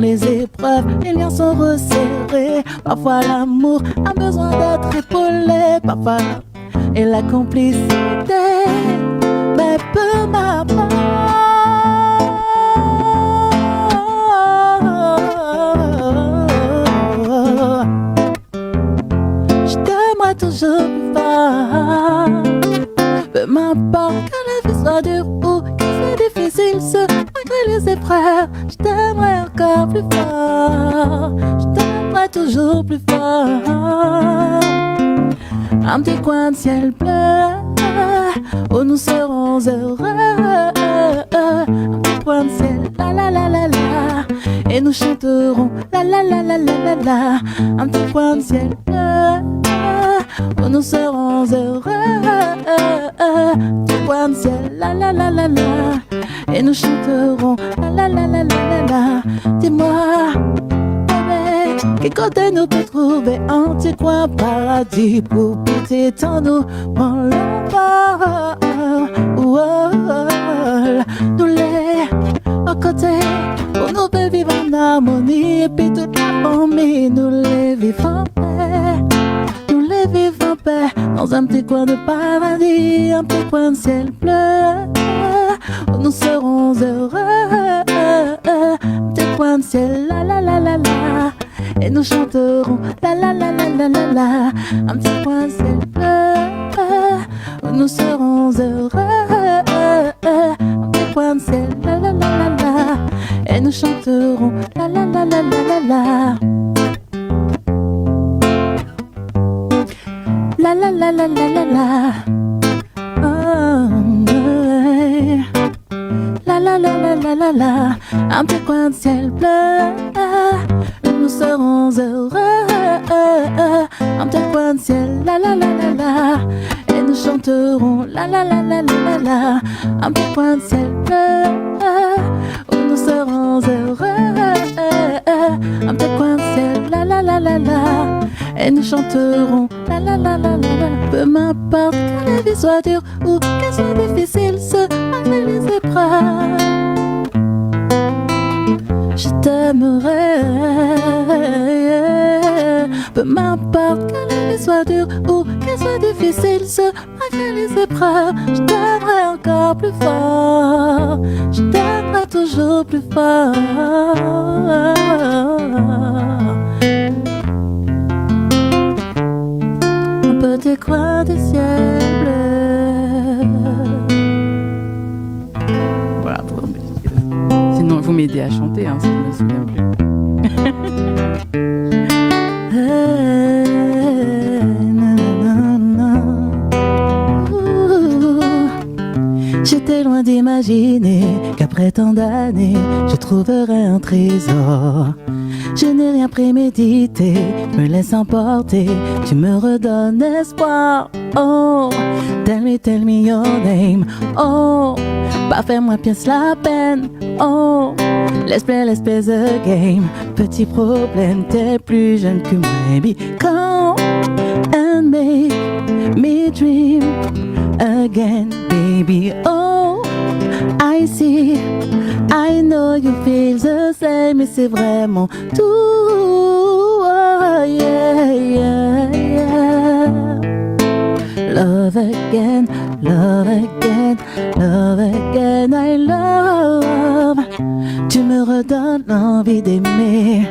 les épreuves, les liens sont resserrés. Parfois l'amour a besoin d'être épaulé. Parfois et la complicité peut m'apprendre. Je t'aimerai toujours plus fort. Peu m'importe que la vie soit dure ou que c'est difficile, malgré les épreuves, je t'aimerai encore plus fort. Je t'aimerai toujours plus fort. Un petit coin de ciel bleu où nous serons heureux. Un petit coin de ciel, la la la la la, et nous chanterons la la la la la la la. Un petit coin de ciel bleu où nous serons heureux. Un petit coin de ciel, la la la la la, et nous chanterons la la la la la la. Dis-moi, quel côté nous peut trouver un petit coin paradis pour péter en nous, mon l'envol. Nous les à côté, pour nous peut vivre en harmonie, et puis toute la famille, nous les vivons en paix. Nous les vivons en paix, dans un petit coin de paradis, un petit coin de ciel bleu, où nous serons heureux. Un petit coin de ciel, la la la la la, et nous chanterons la la la la la la la. Un petit coin de ciel bleu, où nous serons heureux. Un petit coin de ciel, la la la la la, et nous chanterons la la la la la la la. La la la la la la la. Oh, yeah. La la la la la la la. Un petit coin de ciel bleu, nous serons heureux. Un petit coin de ciel, la la la la la, et nous chanterons la la la la la la la. Un petit coin de ciel bleu, où nous serons heureux. Un petit coin de ciel, la la la la la, et nous chanterons la la la la la la. Peu m'importe que la vie soit dure ou qu'elle soit difficile, malgré les épreuves, je t'aimerai. Peu m'importe que la vie soit dure ou qu'elle soit difficile, malgré les épreuves, je t'aimerai encore plus fort. Je t'aimerai toujours plus fort. Un petit coin de ciel bleu. Voilà, sinon vous m'aidez à chanter, hein, si je me souviens plus. J'étais loin d'imaginer qu'après tant d'années, je trouverais un trésor. Je n'ai rien prémédité, me laisse emporter, tu me redonnes espoir. Oh, tell me your name. Oh, pas faire-moi pièce la peine. Oh, let's play the game. Petit problème, t'es plus jeune que moi. Baby, come and make me dream again, baby. Oh, I see, I know you feel the same, mais c'est vraiment tout. Oh, yeah, yeah, yeah. Love again, love again, love again, I love. Tu me redonnes l'envie d'aimer,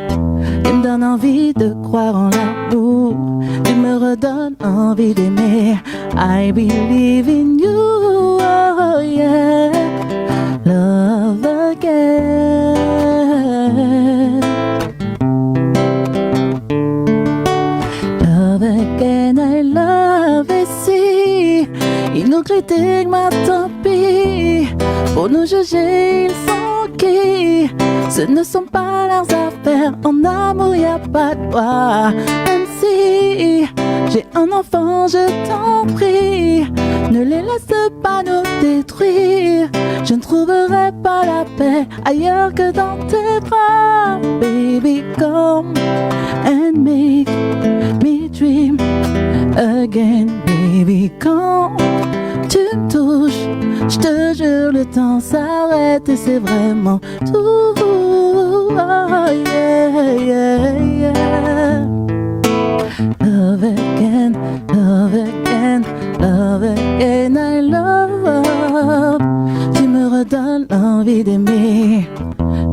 tu me donnes envie de croire en l'amour. Tu me redonnes envie d'aimer, I believe in you, oh yeah. Love again. Love again, I love ici. Ils nous critiquent, mais tant pis. Pour nous juger, ils sont qui? Ce ne sont pas leurs affaires. En amour, y a pas de loi. Même si j'ai un enfant, je t'en prie, ne les laisse pas nous détruire. Je ne trouverai pas la paix ailleurs que dans tes bras. Baby, come and make me dream again. Baby, quand tu me touches, je te jure, le temps s'arrête et c'est vraiment tout. oh, yeah, yeah, yeah. Love again, love again, love again, I love. Tu me redonnes l'envie d'aimer,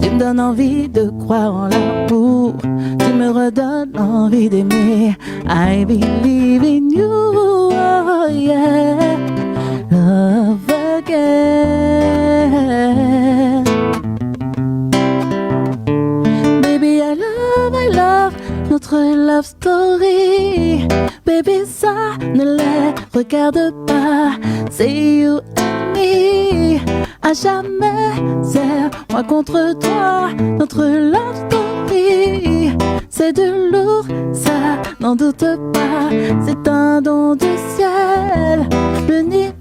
tu me donnes envie de croire en l'amour, tu me redonnes l'envie d'aimer. I believe in you, oh yeah. Love again. Baby, I love notre love story. Baby, ça ne les regarde pas. C'est you and me. À jamais, c'est moi contre toi. Notre love story, c'est de lourd, ça n'en doute pas. C'est un don du ciel. L'univers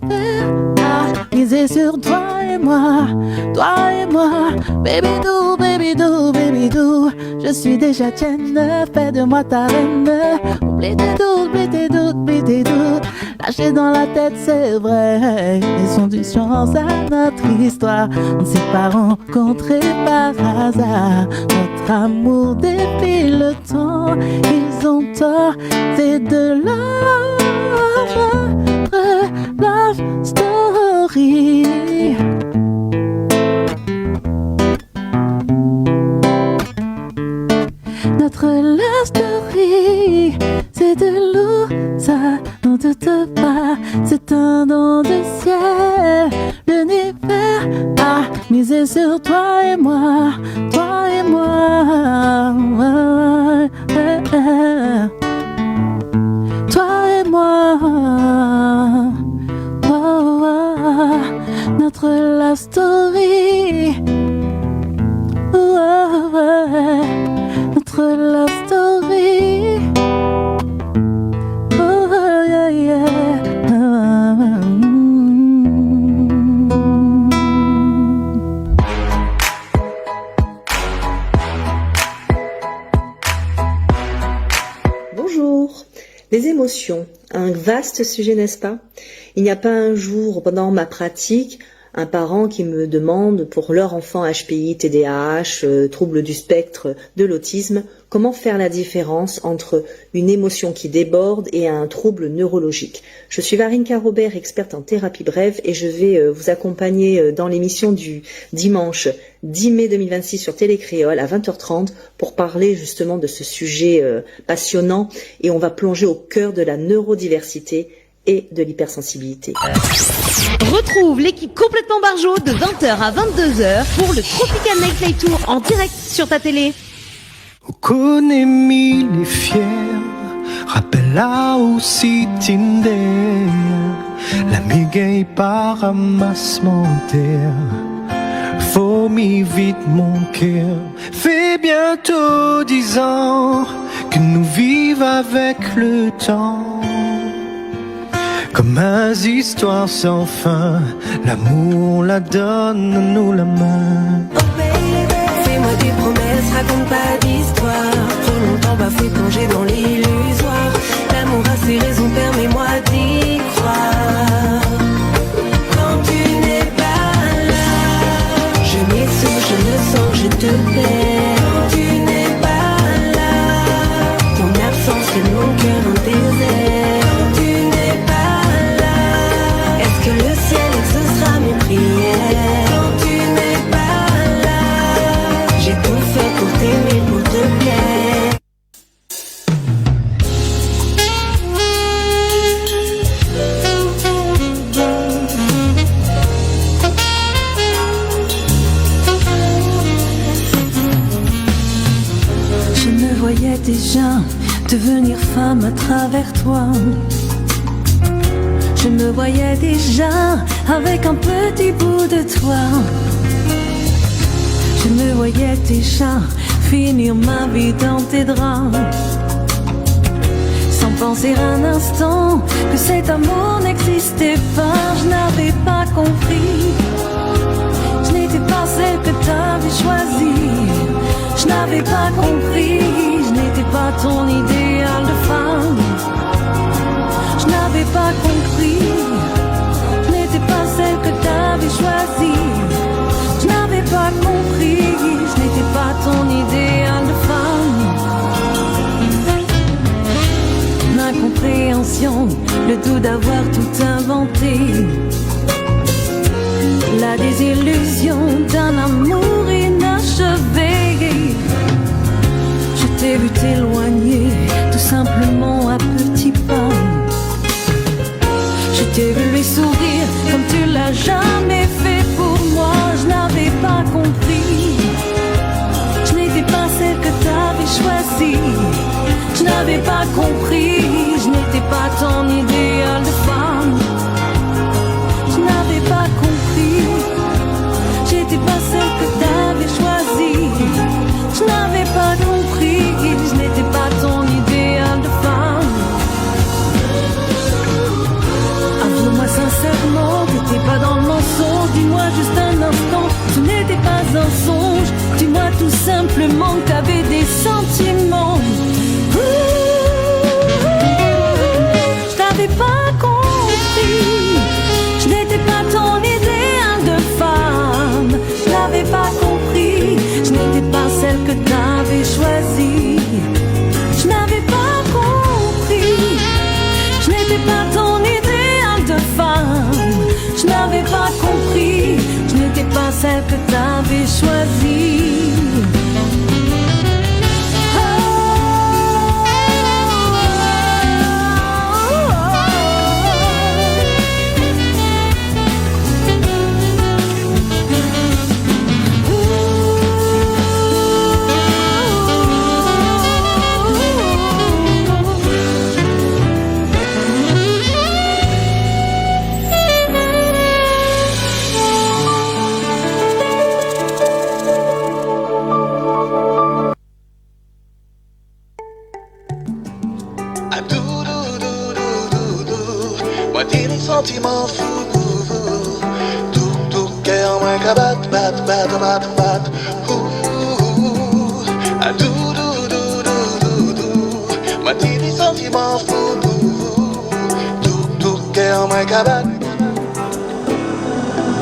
a misé sur toi et moi, toi et moi. Baby do, baby do, baby do. Je suis déjà tienne, fais de moi ta reine. Oublie tes doutes, oublie tes doutes, oublie tes doutes. Lâché dans la tête, c'est vrai. Laissons du sens à notre histoire. On ne s'est pas rencontrés par hasard. Notre amour défie le temps. Ils ont tort, c'est de love story. Notre love story, c'est de lourd, ça n'en doute pas. C'est un don du ciel. L'univers a misé sur toi et moi, toi et moi. Toi et moi. Notre love story. Notre love story. Oh yeah, yeah. Bonjour. Les émotions, un vaste sujet, n'est-ce pas? Il n'y a pas un jour pendant ma pratique un parent qui me demande pour leur enfant HPI, TDAH, trouble du spectre de l'autisme, comment faire la différence entre une émotion qui déborde et un trouble neurologique. Je suis Varinka Robert, experte en thérapie brève, et je vais vous accompagner dans l'émission du dimanche 10 mai 2026 sur Télécréole à 20h30 pour parler justement de ce sujet passionnant, et on va plonger au cœur de la neurodiversité et de l'hypersensibilité. Retrouve l'équipe complètement barjo de 20h à 22h pour le Tropical Nightlife Tour en direct sur ta télé. Konemi les fiers, rappelle-la aussi Tinder, l'amiga par amassement d'air. Faut m'y vite mon cœur, fait bientôt 10 ans que nous vivons avec le temps. Comme un histoire sans fin, l'amour, on la donne, nous la main. Oh baby, fais-moi des promesses, raconte pas d'histoire. Trop longtemps bafoué, plongé dans l'illusoire. L'amour a ses raisons, permets-moi d'y croire. Quand tu n'es pas là, je m'essouffle, je me sens, je te perds. Quand tu n'es pas là, ton absence fait mon cœur un désert. Que le ciel exaucera mes prières. Quand tu n'es pas là, j'ai tout fait pour t'aimer, pour te plaire. Je me voyais déjà devenir femme à travers toi. Je me voyais déjà avec un petit bout de toi. Je me voyais déjà finir ma vie dans tes draps, sans penser un instant que cet amour n'existait pas. Je n'avais pas compris, je n'étais pas celle que t'avais choisie. Je n'avais pas compris, je n'étais pas ton idéal de femme. Je n'avais pas compris, je n'étais pas celle que t'avais choisie. Je n'avais pas compris, je n'étais pas ton l'impression, le tout d'avoir tout inventé. La désillusion d'un amour inachevé. Je t'ai vu t'éloigner, tout simplement à petits pas. Je t'ai vu lui sourire comme tu l'as jamais fait pour moi. Je n'avais pas compris, je n'étais pas celle que t'avais choisie. Je n'avais pas compris, je n'étais pas ton idéal de femme. Je n'avais pas compris, j'étais pas celle que t'avais choisie. Je n'avais pas compris, je n'étais pas ton idéal de femme. Avoue-moi sincèrement que t'es pas dans le mensonge. Dis-moi juste un instant, ce n'était pas un songe. Dis-moi tout simplement que t'avais des sentiments. Je n'avais pas compris, je n'étais pas ton idéal de femme. Je n'avais pas compris, je n'étais pas celle que t'avais choisie. Je n'avais pas compris, je n'étais pas ton idéal de femme. Je n'avais pas compris, je n'étais pas celle que t'avais choisie. Sentiment fou, tout cœur moins qu'à battre, à moi t'es des sentiments fou, tout cœur moins qu'à battre.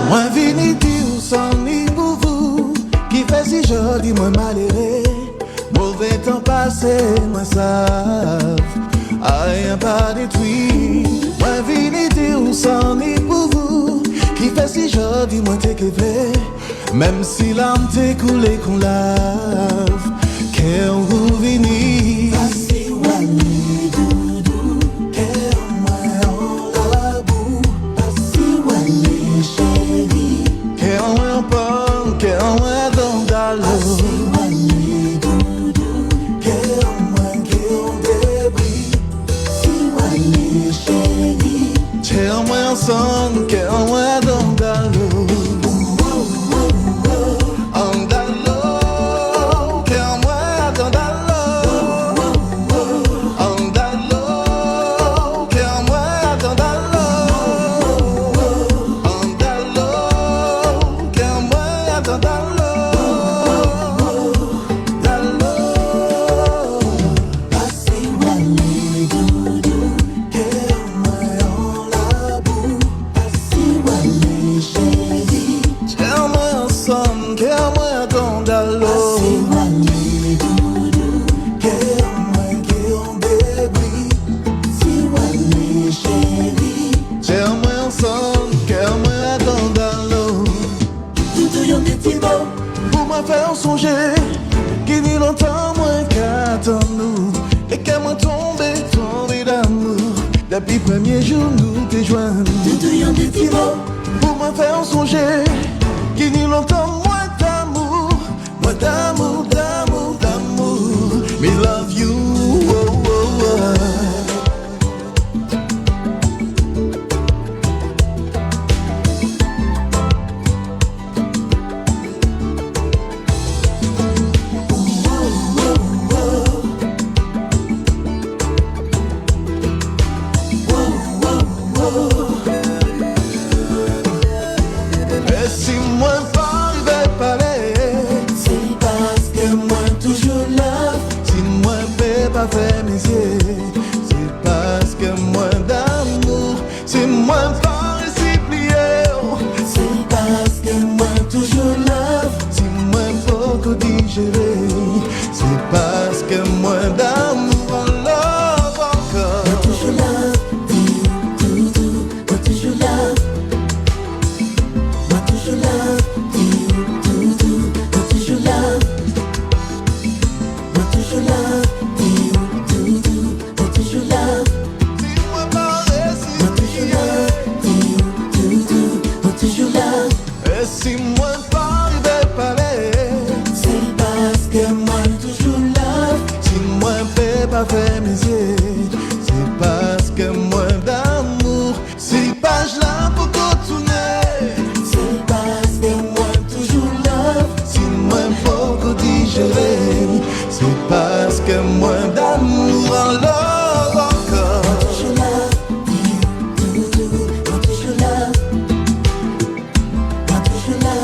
Moi vini dire sans ni pour vous, qui fait si joli, moi malheureux, mauvais temps passé, moi savent, rien pas détruit. Moi vini dire sans ni pour vous, qui fait si joli, moi t'es qu'évé, même si l'âme t'est coulée qu'on lave, qu'elle vous vini. Passez wani doudou, qu'elle moi en la boue, passez wani chérie, qu'elle moi en pomme, qu'elle moi dans la l'eau. Passez wani doudou, qu'elle moi en débris, passez wani chérie, qu'elle moi ensemble, qu'elle moi dans la l'eau. Faire songer qui ni longtemps moins qu'attend nous et qu'à moi tomber d'amour depuis premier jour nous te joindre pour moi faire songer qui ni longtemps moins d'amour me love you c'est parce que moins d'amour, c'est moins pas réciplié. C'est parce que moins toujours love, c'est moins beaucoup digéré. C'est parce que moins d'amour, on love encore. Toujours love. travers mes yeux. C'est parce que moi d'amour, c'est page là pour continuer. C'est parce que moi toujours là, si moi beaucoup digérer. C'est parce que moi d'amour en love encore. Moi toujours là, moi toujours là.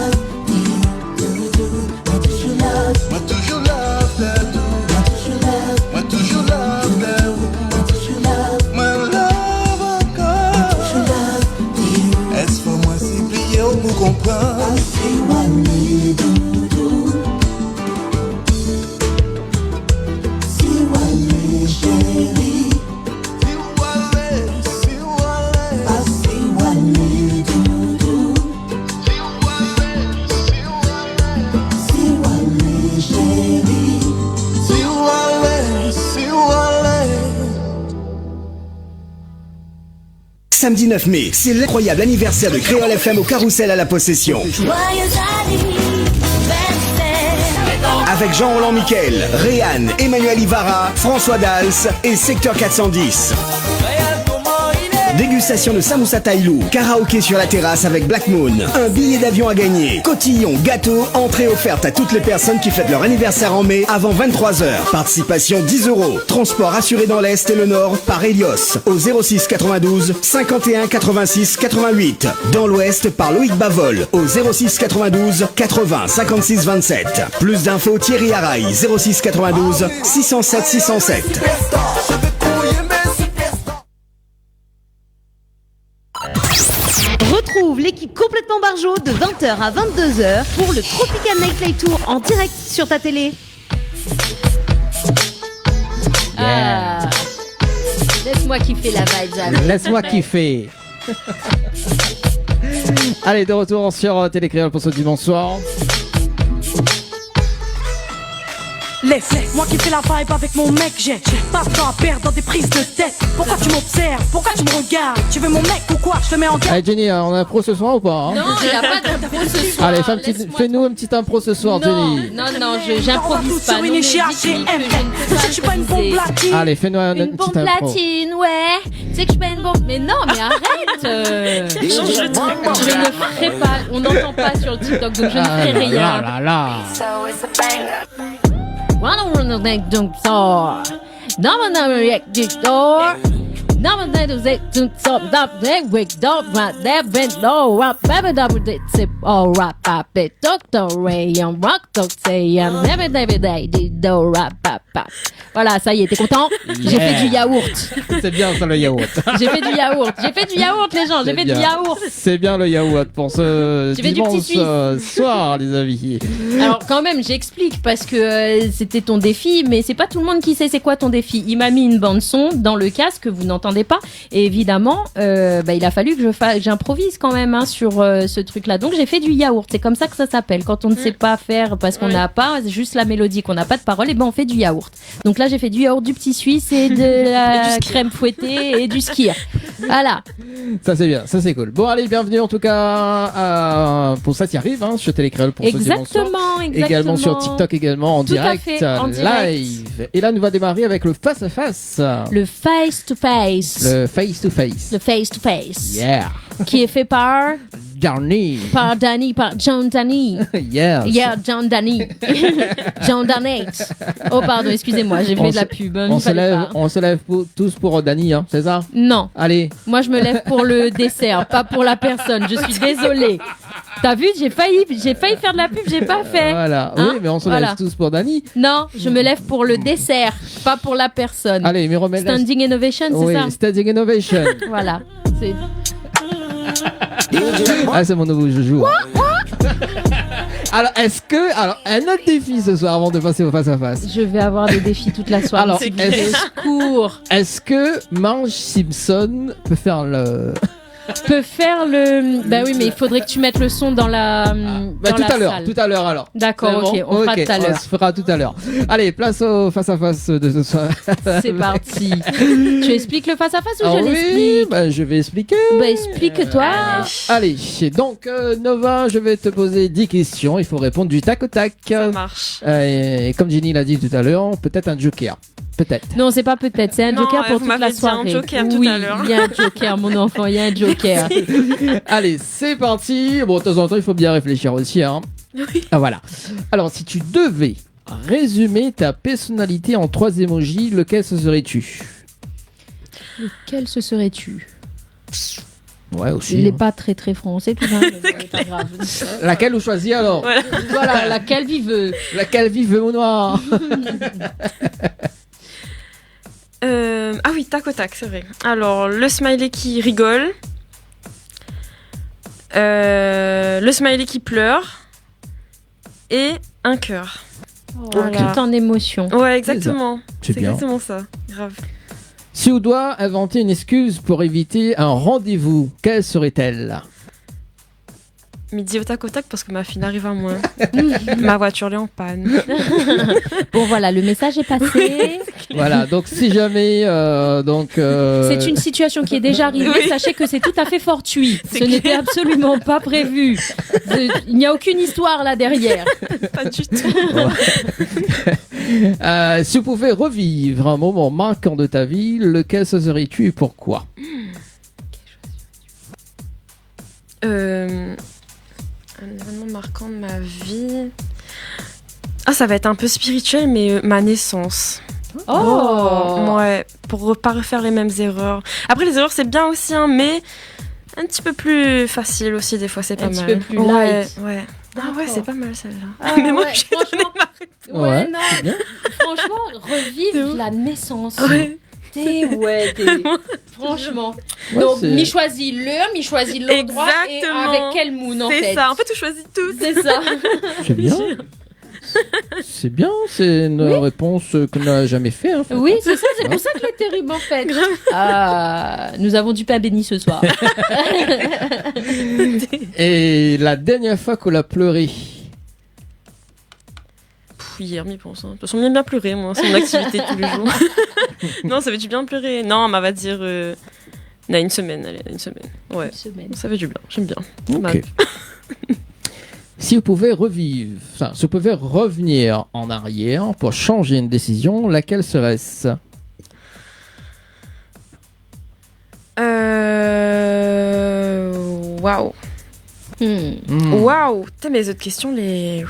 Moi toujours là, moi toujours là. Moi toujours là, moi toujours là. Moi toujours là, moi toujours là. Moi love encore. Moi toujours là. Est-ce pour moi si plié ou pour comprendre? C'est moi doudou. C'est moi chérie. C'est moi c'est moi. Ah c'est moi doudou. C'est moi chérie. C'est moi. Samedi 9 mai, c'est l'incroyable anniversaire de Créole FM au Carrousel à la Possession. Avec Jean-Roland Miquel, Réanne, Emmanuel Ivara, François Dals et Secteur 410. Dégustation de samoussa taïlou, karaoké sur la terrasse avec Black Moon, un billet d'avion à gagner, cotillon, gâteau, entrée offerte à toutes les personnes qui fêtent leur anniversaire en mai avant 23h. Participation 10 €. Transport assuré dans l'Est et le Nord par Helios au 06 92 51 86 88. Dans l'Ouest par Loïc Bavol au 06 92 80 56 27. Plus d'infos Thierry Araille 06 92 607 607. Retrouve l'équipe complètement barjo de 20h à 22h pour le Tropical Nightlife Tour en direct sur ta télé. Ah, laisse-moi kiffer la vibe, Jeanne. Laisse-moi kiffer. Allez, de retour sur Télécréole pour ce dimanche soir. Laisse-moi kiffer la vibe avec mon mec, j'ai pas de temps à perdre dans des prises de tête. Pourquoi tu m'observes? Pourquoi tu me regardes? Tu veux mon mec ou quoi? Je te mets en garde. Allez Jenny, on a un pro ce soir ou pas hein? Non, il n'y a pas d'impro ce soir. Allez, fais-nous un petit impro ce soir, Jenny. Non, j'improvise pas. Sur une échargée M. Je suis pas une bombe platine. Allez, fais-nous un Une petit bombe impro. platine, ouais. Tu sais que je suis pas une bombe. Mais non, mais arrête. Je ne ferai pas. On n'entend pas sur le TikTok, donc je ne ferai rien. Là, là. Voilà, ça y est, t'es content? J'ai fait du yaourt. C'est bien ça le yaourt. J'ai fait du yaourt, les gens, j'ai fait du yaourt. C'est bien le yaourt pour ce J'ai fait du petit dimanche soir, les amis. Alors quand même, j'explique parce que c'était ton défi, mais c'est pas tout le monde qui sait c'est quoi ton défi. Il m'a mis une bande son dans le casque que vous n'entendez pas, et évidemment, il a fallu que j'improvise quand même sur ce truc-là. Donc j'ai fait du yaourt. C'est comme ça que ça s'appelle. Quand on ne sait pas faire parce qu'on n'a pas juste la mélodie, qu'on n'a pas de parole, et ben on fait du yaourt. Donc là j'ai fait du yaourt, du petit suisse et de la crème fouettée et du skir. Voilà. Ça c'est bien, ça c'est cool. Bon allez, bienvenue en tout cas pour ça qui arrive sur Télécréole pour ce dimanche soir. Exactement. Également sur TikTok également en Tout à direct, fait, en live. Et là nous va démarrer avec le face à face. Le face to face. Le face to face. Le face to face. Yeah. Qui est fait par Danny. Par John Danny. Yes. Yeah, John Danny. John Danette. Oh pardon, excusez-moi, j'ai fait de la pub. On se lève tous pour Danny, c'est ça? Non. Allez. Moi je me lève pour le dessert, pas pour la personne. Je suis désolée. T'as vu, j'ai failli faire de la pub, j'ai pas fait. Voilà. Hein? Oui, mais on se lève tous pour Danny. Non, je me lève pour le dessert, pas pour la personne. Allez, mais remets Standing Innovation, c'est oui, ça? Standing Innovation. Voilà. C'est... c'est mon nouveau joujou. Alors, un autre défi ce soir avant de passer au face-à-face. Je vais avoir des défis toute la soirée. Alors, secours. Est-ce que Marge Simpson peut faire le... Bah oui, mais il faudrait que tu mettes le son dans la tout à l'heure alors. D'accord, ok, on fera tout à l'heure. On se fera tout à l'heure. Allez, place au face-à-face de ce soir. C'est parti. Tu expliques le face-à-face ou je l'explique? Oui, je vais expliquer. Explique-toi. Allez, donc Nova, je vais te poser 10 questions. Il faut répondre du tac au tac. Ça marche. Et comme Jenny l'a dit tout à l'heure, peut-être un joker. Peut-être. Non, c'est pas peut-être, c'est un Non, joker pour vous toute la m'avez dit un soirée. joker tout oui, à l'heure. il y a un joker, mon enfant, il y a un joker. Allez, c'est parti. Bon, de temps en temps, il faut bien réfléchir aussi. Hein. Oui. Ah, voilà. Alors, si tu devais résumer ta personnalité en 3 emojis, lequel ce serais-tu? Lequel ce serais-tu? Ouais, aussi. Il n'est hein. pas très très français, tout ça, mais bon, c'est pas grave. Laquelle vous choisissez alors? Voilà, laquelle vive. Laquelle vive au noir? Ah oui, tac au tac, c'est vrai. Alors, le smiley qui rigole. Le smiley qui pleure. Et un cœur. Voilà. Tout en émotion. Ouais, exactement. C'est bien. exactement ça. Grave. Si on doit inventer une excuse pour éviter un rendez-vous, quelle serait-elle? Midi au tac parce que ma fille n'arrive à moins. Ma voiture elle est en panne. Bon voilà, le message est passé. Voilà, donc si jamais... C'est une situation qui est déjà arrivée, Oui. sachez que c'est tout à fait fortuit. C'est Ce n'était absolument pas prévu. Il n'y a aucune histoire là derrière. Pas du tout. Si vous pouvez revivre un moment marquant de ta vie, lequel ce serait-tu et pourquoi? Un événement marquant de ma vie. Ah, ça va être un peu spirituel, mais ma naissance. Oh. Ouais, pour pas refaire les mêmes erreurs. Après, les erreurs, c'est bien aussi, hein, mais un petit peu plus facile aussi, des fois, c'est pas Un mal. petit peu plus Ouais, light. ouais. Ah ouais, D'accord. c'est pas mal celle-là. Ah, mais moi, ouais, je franchement, Ouais, non. c'est bien. Franchement, revivre la naissance. Ouais. Franchement. Ouais, Donc, c'est- mi choisit l'heure, mi choisit l'endroit et Exactement. avec quel moon en fait. C'est ça, en fait, on choisit tous. C'est ça. C'est bien. C'est bien, c'est une réponse qu'on n'a jamais fait. En fait. Oui, c'est ça, c'est pour ça que le terrible en fait. Ah, nous avons du pain béni ce soir. Et la dernière fois qu'on a pleuré? Hier, m'y pense. Hein. De toute façon, j'aime bien pleurer, moi. C'est mon activité tous les jours. Non, ça fait du bien pleurer. Non, on va dire... une semaine, allez, une semaine. Ouais, Une semaine. ça fait du bien. J'aime bien. Ok. Si vous pouvez si vous pouvez revenir en arrière pour changer une décision, laquelle serait-ce? Waouh. Waouh. Putain, mes autres questions, les...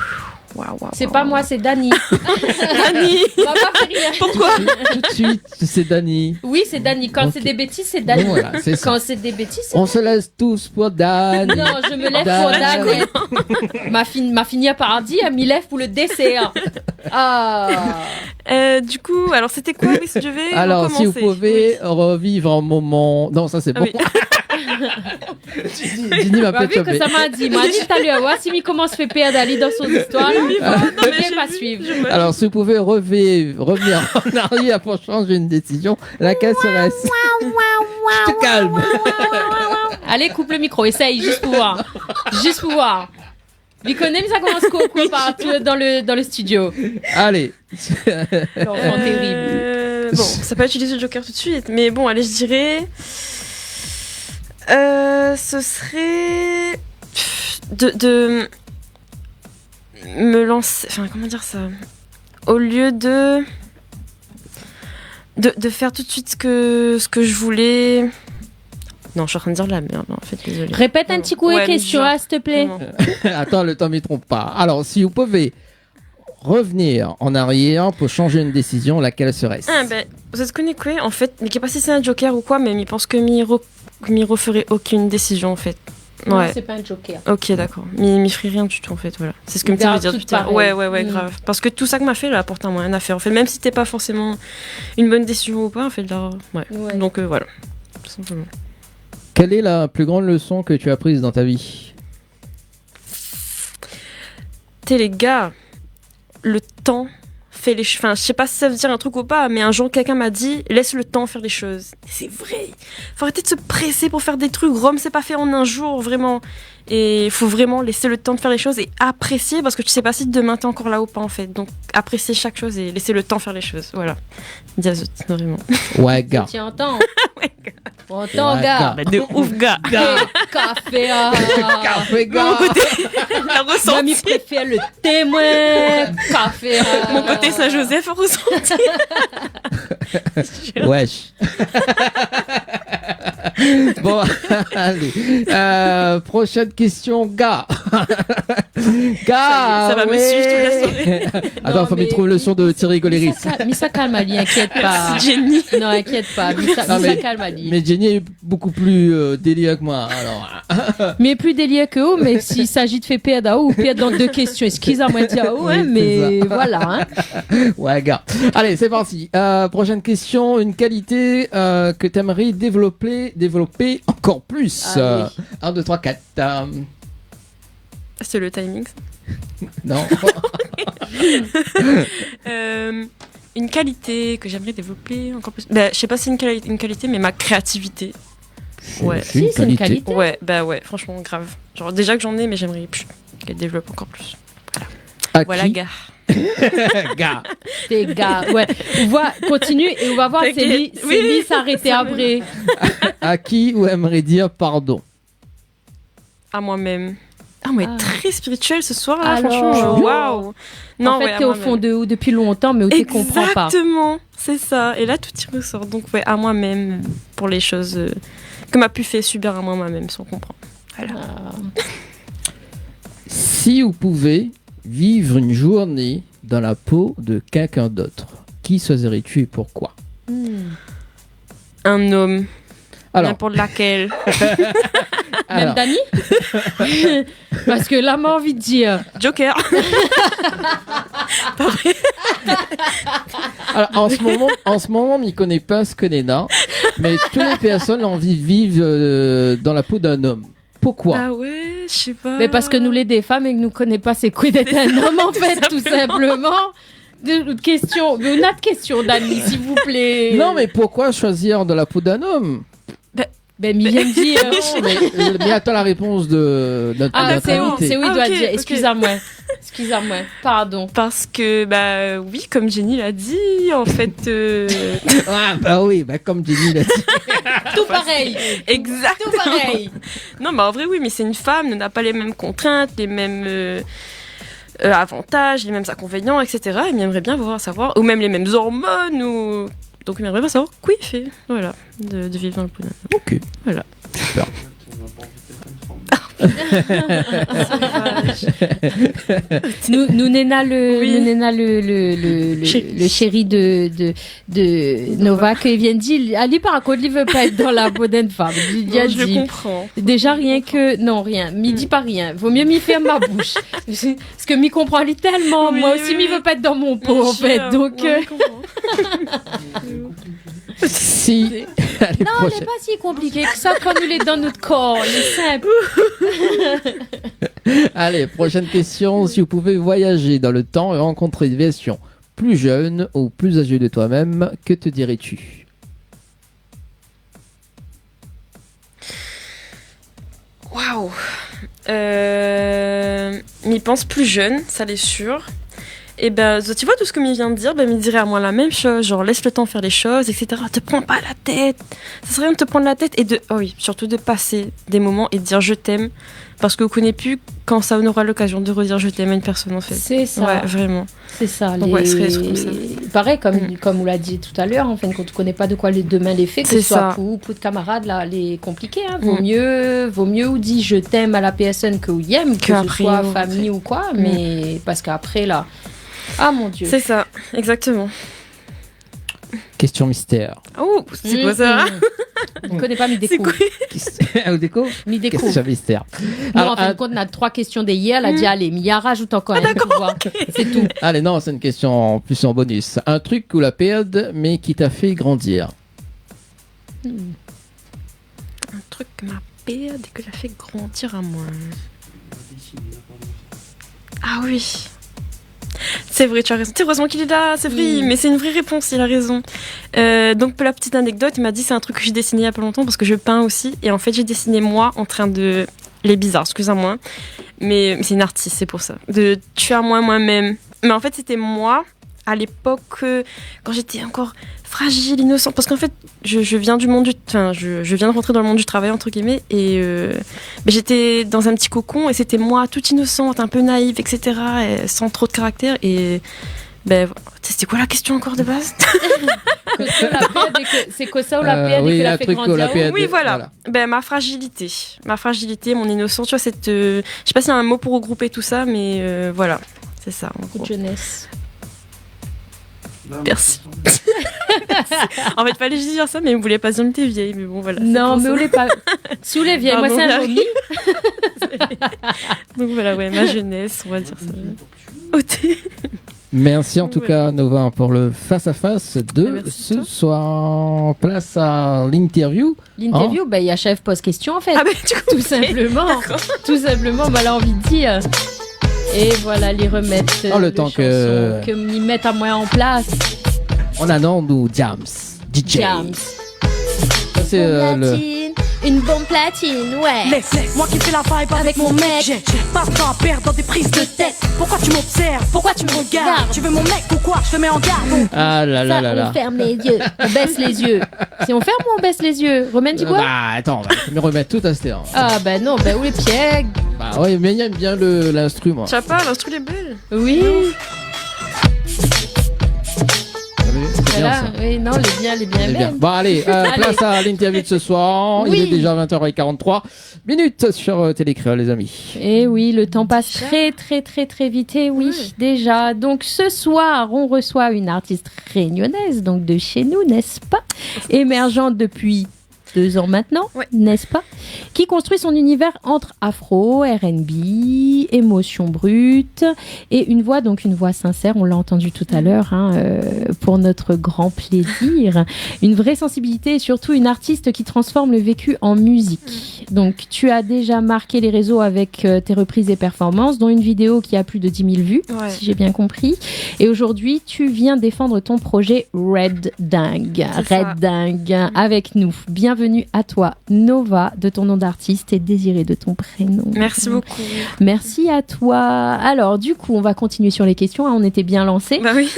Waouh. C'est pas moi, c'est Dani. Dani. Maman fait rire. Pourquoi? Tout de suite, c'est Dani. Oui, c'est Dani. Quand Ok. c'est des bêtises, c'est Dani. Bon, voilà, c'est ça. Quand c'est des bêtises, c'est On se laisse tous pour Dan. Non, je me lève pour Dan. Ma fille paradis, elle m'y lève pour le dessert. Ah. Du coup, alors c'était quoi, oui, si je vais Alors, si vous recommencer. pouvez revivre un moment... Non, ça c'est Ah bon. oui. Dini m'a Bah, vu que perturbé. ça m'a dit, moi, dit tout à l'heure, si mi commence à faire perdre Ali dans son histoire, Non, mais je j'ai vais pas vu, suivre. Alors, si vous pouvez revenir en arrière pour changer une décision, laquelle serait-ce? Je te calme. Allez, coupe le micro, essaye, juste pour voir. Juste pour voir. Lui connaît, mais ça commence quoi partout dans le studio. Allez. L'enfant terrible. Bon, ça peut utiliser le Joker tout de suite, mais bon, allez, je dirais... ce serait... De me lancer... Enfin, comment dire ça? Au lieu de faire tout de suite ce que je voulais... Non, je suis en train de dire de la merde, en fait, désolée. Répète un petit coup Ouais, les questions, mais s'il te plaît. Vraiment. Attends, le temps ne trompe pas. Alors, si vous pouvez revenir en arrière pour changer une décision, laquelle serait-ce? Ah, ben, vous êtes connu quoi, en fait, mais je sais pas si c'est un Joker ou quoi, mais il pense que m'y referait aucune décision, en fait. Non, Ouais. c'est pas un joker. Ok, d'accord. Mais m'y ferait rien du tout, en fait, voilà. C'est ce que On me tient verra de dire tout depuis tout à l'heure. pareil. Ouais, grave. Parce que tout ça que m'a fait, là, apporte un moyen à faire. En fait, même si c'était pas forcément une bonne décision ou pas, en fait, là, ouais. Ouais. Donc, voilà. Tout simplement. Quelle est la plus grande leçon que tu as prise dans ta vie? Les gars, le temps fait les choses. Enfin, je sais pas si ça veut dire un truc ou pas, mais un jour, quelqu'un m'a dit laisse le temps faire les choses. C'est vrai. Faut arrêter de se presser pour faire des trucs. Rome, c'est pas fait en un jour, vraiment. Et il faut vraiment laisser le temps de faire les choses et apprécier, parce que tu sais pas si demain t'es encore là ou pas en fait. Donc apprécier chaque chose et laisser le temps faire les choses. Voilà. Diazot, vraiment. Ouais, gars. Tu entends? Ouais, gars. On entend, Ouais, gars. Bah, de ouf, gars. Café, Café, Mon gars. côté, la Mamie ressenti. préfère le témoin. Café. Mon côté Saint-Joseph a ressenti. Wesh. Bon, allez. Prochaine question, gars. Gars. Ça va me ouais. suivre toute la soirée. Attends, faut mais- me trouver le son de Thierry Goléris. Missa calme, Ali, inquiète pas. Merci, Jenny. Non, inquiète pas. Missa Non, mais- calme, Ali. Mais Jenny est beaucoup plus délire que moi. Alors, Mais plus délire que vous, mais s'il s'agit de faire perdre à vous, ou perdre dans 2 questions, excusez-moi de dire vous, hein, Oui, mais c'est ça. voilà. Hein. ouais, gars. Allez, c'est parti. Prochaine question. Une qualité que tu aimerais développer encore plus. Ah, 1, 2, 3, 4. C'est le timing. Non. Une qualité que j'aimerais développer encore plus. Bah, je sais pas si c'est une qualité, mais ma créativité. Ouais. Si, c'est une qualité. Ouais, bah ouais, franchement, grave. Genre, déjà que j'en ai, mais j'aimerais qu'elle développe encore plus. À Voilà, qui gars. Gars. Les gars, ouais. On va continuer et on va voir T'inquiète. Célie s'arrêter après. À qui vous aimeriez dire pardon? À moi-même. Ah, mais Ah. très spirituel ce soir, là, Alors. franchement. Waouh. Non, en fait, ouais, à t'es au moi-même. fond de où depuis longtemps, mais où tu comprends pas. Exactement, c'est ça. Et là, tout y ressort. Donc, ouais, à moi-même, pour les choses que m'a pu faire subir à moi-même, sans comprendre. Voilà. Si vous pouvez vivre une journée dans la peau de quelqu'un d'autre, qui choisirais-tu et pourquoi? Un homme. Alors. N'importe laquelle. Même Alors. Dani. Parce que là, m'a envie de dire. Joker. Alors, en ce moment, on n'y connaît pas ce que Nena, mais toutes les personnes ont envie de vivre dans la peau d'un homme. Pourquoi? Ah ouais, je sais pas. Mais parce que nous, les des femmes, et que nous connaissons pas c'est quoi d'être un homme, en fait, tout simplement. Une question, une autre question, Dani, s'il vous plaît. Non, mais pourquoi choisir de la peau d'un homme? Ben, il vient de dire. Mais attends la réponse de notre Ah, notre c'est où, invité. c'est où il Ah, doit ok, dire. ok. Excusez-moi. Excusez-moi. Pardon. Parce que, bah oui, comme Jenny l'a dit, en fait. Ah, bah oui, bah comme Jenny l'a dit. Tout pareil. Exactement. Tout pareil. Non, bah en vrai, oui, mais c'est une femme, elle n'a pas les mêmes contraintes, les mêmes avantages, les mêmes inconvénients, etc. Il aimerait bien pouvoir savoir, ou même les mêmes hormones, ou. Donc il aimerait bien savoir quoi il fait, voilà, de vivre dans le poudre. Ok. Voilà. Super. Nous Néna Oui. le chéri de Nova qui vient de dire Ali par contre il veut pas être dans la peau d'une femme. Il a Non, je le dit comprends. déjà rien que non rien, m'y dit pas rien. Vaut mieux m'y faire ma bouche parce que m'y comprend lui tellement. Oui, Moi aussi oui, m'y oui. veut pas être dans mon pot Bien en fait. sûr. Donc Ouais, je comprends. Si. Allez, non, elle prochaine. est pas si compliquée que ça quand nous est dans notre corps. Elle est simple. Allez, prochaine question. Si vous pouvez voyager dans le temps et rencontrer une version plus jeune ou plus âgée de toi-même, que te dirais-tu? Waouh. M'y pense plus jeune, ça l'est sûr. Et ben, tu vois tout ce que m'y vient de dire, ben, m'y dirait à moi la même chose, genre laisse le temps faire les choses, etc. Te prends pas la tête. Ça serait bien de te prendre la tête et de, oh oui, surtout de passer des moments et de dire je t'aime, parce que vous connaissez plus quand ça on aura l'occasion de redire je t'aime à une personne en fait. C'est ça. Ouais, vraiment. C'est ça. Donc, ouais, ce serait comme ça. Pareil, comme on l'a dit tout à l'heure, en fait, quand tu connais pas de quoi les demain les faits, que C'est ce soit ça. pour de camarades, là, les compliqués, hein. Vaut mieux ou dit je t'aime à la personne que ou aime, que ce Qu'après, soit ouais. famille ou quoi, mais parce qu'après, là, ah mon Dieu. C'est ça, exactement. Question mystère. Oh, c'est quoi ça? Je ne connais pas, mi C'est découvre. Au déco Mi découvre. Question mystère. Non, Alors, en fin de compte, on a 3 questions d'hier. Elle a dit, allez, Mia rajoute encore un pour voir. C'est tout. allez, non, c'est une question en plus en bonus. Un truc ou la période, mais qui t'a fait grandir. Un truc que m'a perdre et que l'a fait grandir à moi. Ah oui. C'est vrai, tu as raison. Heureusement qu'il est là, c'est vrai, mais c'est une vraie réponse, il a raison. Donc, pour la petite anecdote, il m'a dit c'est un truc que j'ai dessiné il y a pas longtemps parce que je peins aussi. Et en fait, j'ai dessiné moi en train de Elle est bizarre, excusez-moi. Mais c'est une artiste, c'est pour ça. De Tu as moi-même. Mais en fait, c'était moi, à l'époque, quand j'étais encore fragile, innocente. Parce qu'en fait, je viens du monde je viens de rentrer dans le monde du travail, entre guillemets. Et mais j'étais dans un petit cocon et c'était moi, toute innocente, un peu naïve, etc. Et sans trop de caractère. Et c'était quoi la question encore de base? C'est que ça ou la paix oui, que la la fait truc grandir. la paix. Oui, voilà. Ma fragilité, mon innocence, tu vois, cette... je sais pas s'il y a un mot pour regrouper tout ça, mais voilà, c'est ça, en gros. Jeunesse. Merci. En fait, fallait juste dire ça, mais vous voulez pas dire que t'es vieille, mais bon, voilà. Non, mais vous voulez pas... Si vous voulez vieille, moi c'est un vomi. Donc voilà, ouais, ma jeunesse, on va dire ça. Merci en tout cas Nova pour le face-à-face de ce soir. Place à l'interview. L'interview, il y a chef pose question en fait. Ah, du coup, tout simplement. Tout simplement, elle a envie de dire. Et voilà, les remettre. Le temps que m'y mettent à moi en place. On a nous Jams. DJ. Jams. Ça, c'est une bombe platine, ouais. Laisse, moi qui fais la vibe avec mon mec. J'ai pas de temps à perdre dans des prises de tête. Pourquoi tu m'observes? Pourquoi tu me regardes? Tu veux mon mec ou quoi? Je te mets en garde. Ah là là là là. On ferme les yeux, on baisse les yeux. Si on ferme ou on baisse les yeux? Romain dit quoi? Attends, on va me remettre tout à cette heure. Ah non, où les pièges? Oui, mais il aime bien l'instrument. Tu sais pas, l'instru est belle. Oui. Voilà, oui, non, les bien. Bon, allez, place à l'interview de ce soir. Oui. Il est déjà 20h43 minutes sur Télécréole, les amis. Et oui, le temps passe très, très, très, très vite. Et oui, déjà. Donc, ce soir, on reçoit une artiste réunionnaise, donc de chez nous, n'est-ce pas? Émergente depuis 2 ans maintenant, n'est-ce pas? Qui construit son univers entre afro, R&B, émotion brute et une voix sincère, on l'a entendu tout à l'heure, pour notre grand plaisir. Une vraie sensibilité et surtout une artiste qui transforme le vécu en musique. Donc, tu as déjà marqué les réseaux avec tes reprises et performances, dont une vidéo qui a plus de 10 000 vues, si j'ai bien compris. Et aujourd'hui, tu viens défendre ton projet Red Dingue. Red Dingue, avec nous. Bienvenue à toi, Nova, de ton nom d'artiste et Désiré de ton prénom. Merci beaucoup. Merci à toi. Alors, du coup, on va continuer sur les questions. On était bien lancés. Bah oui.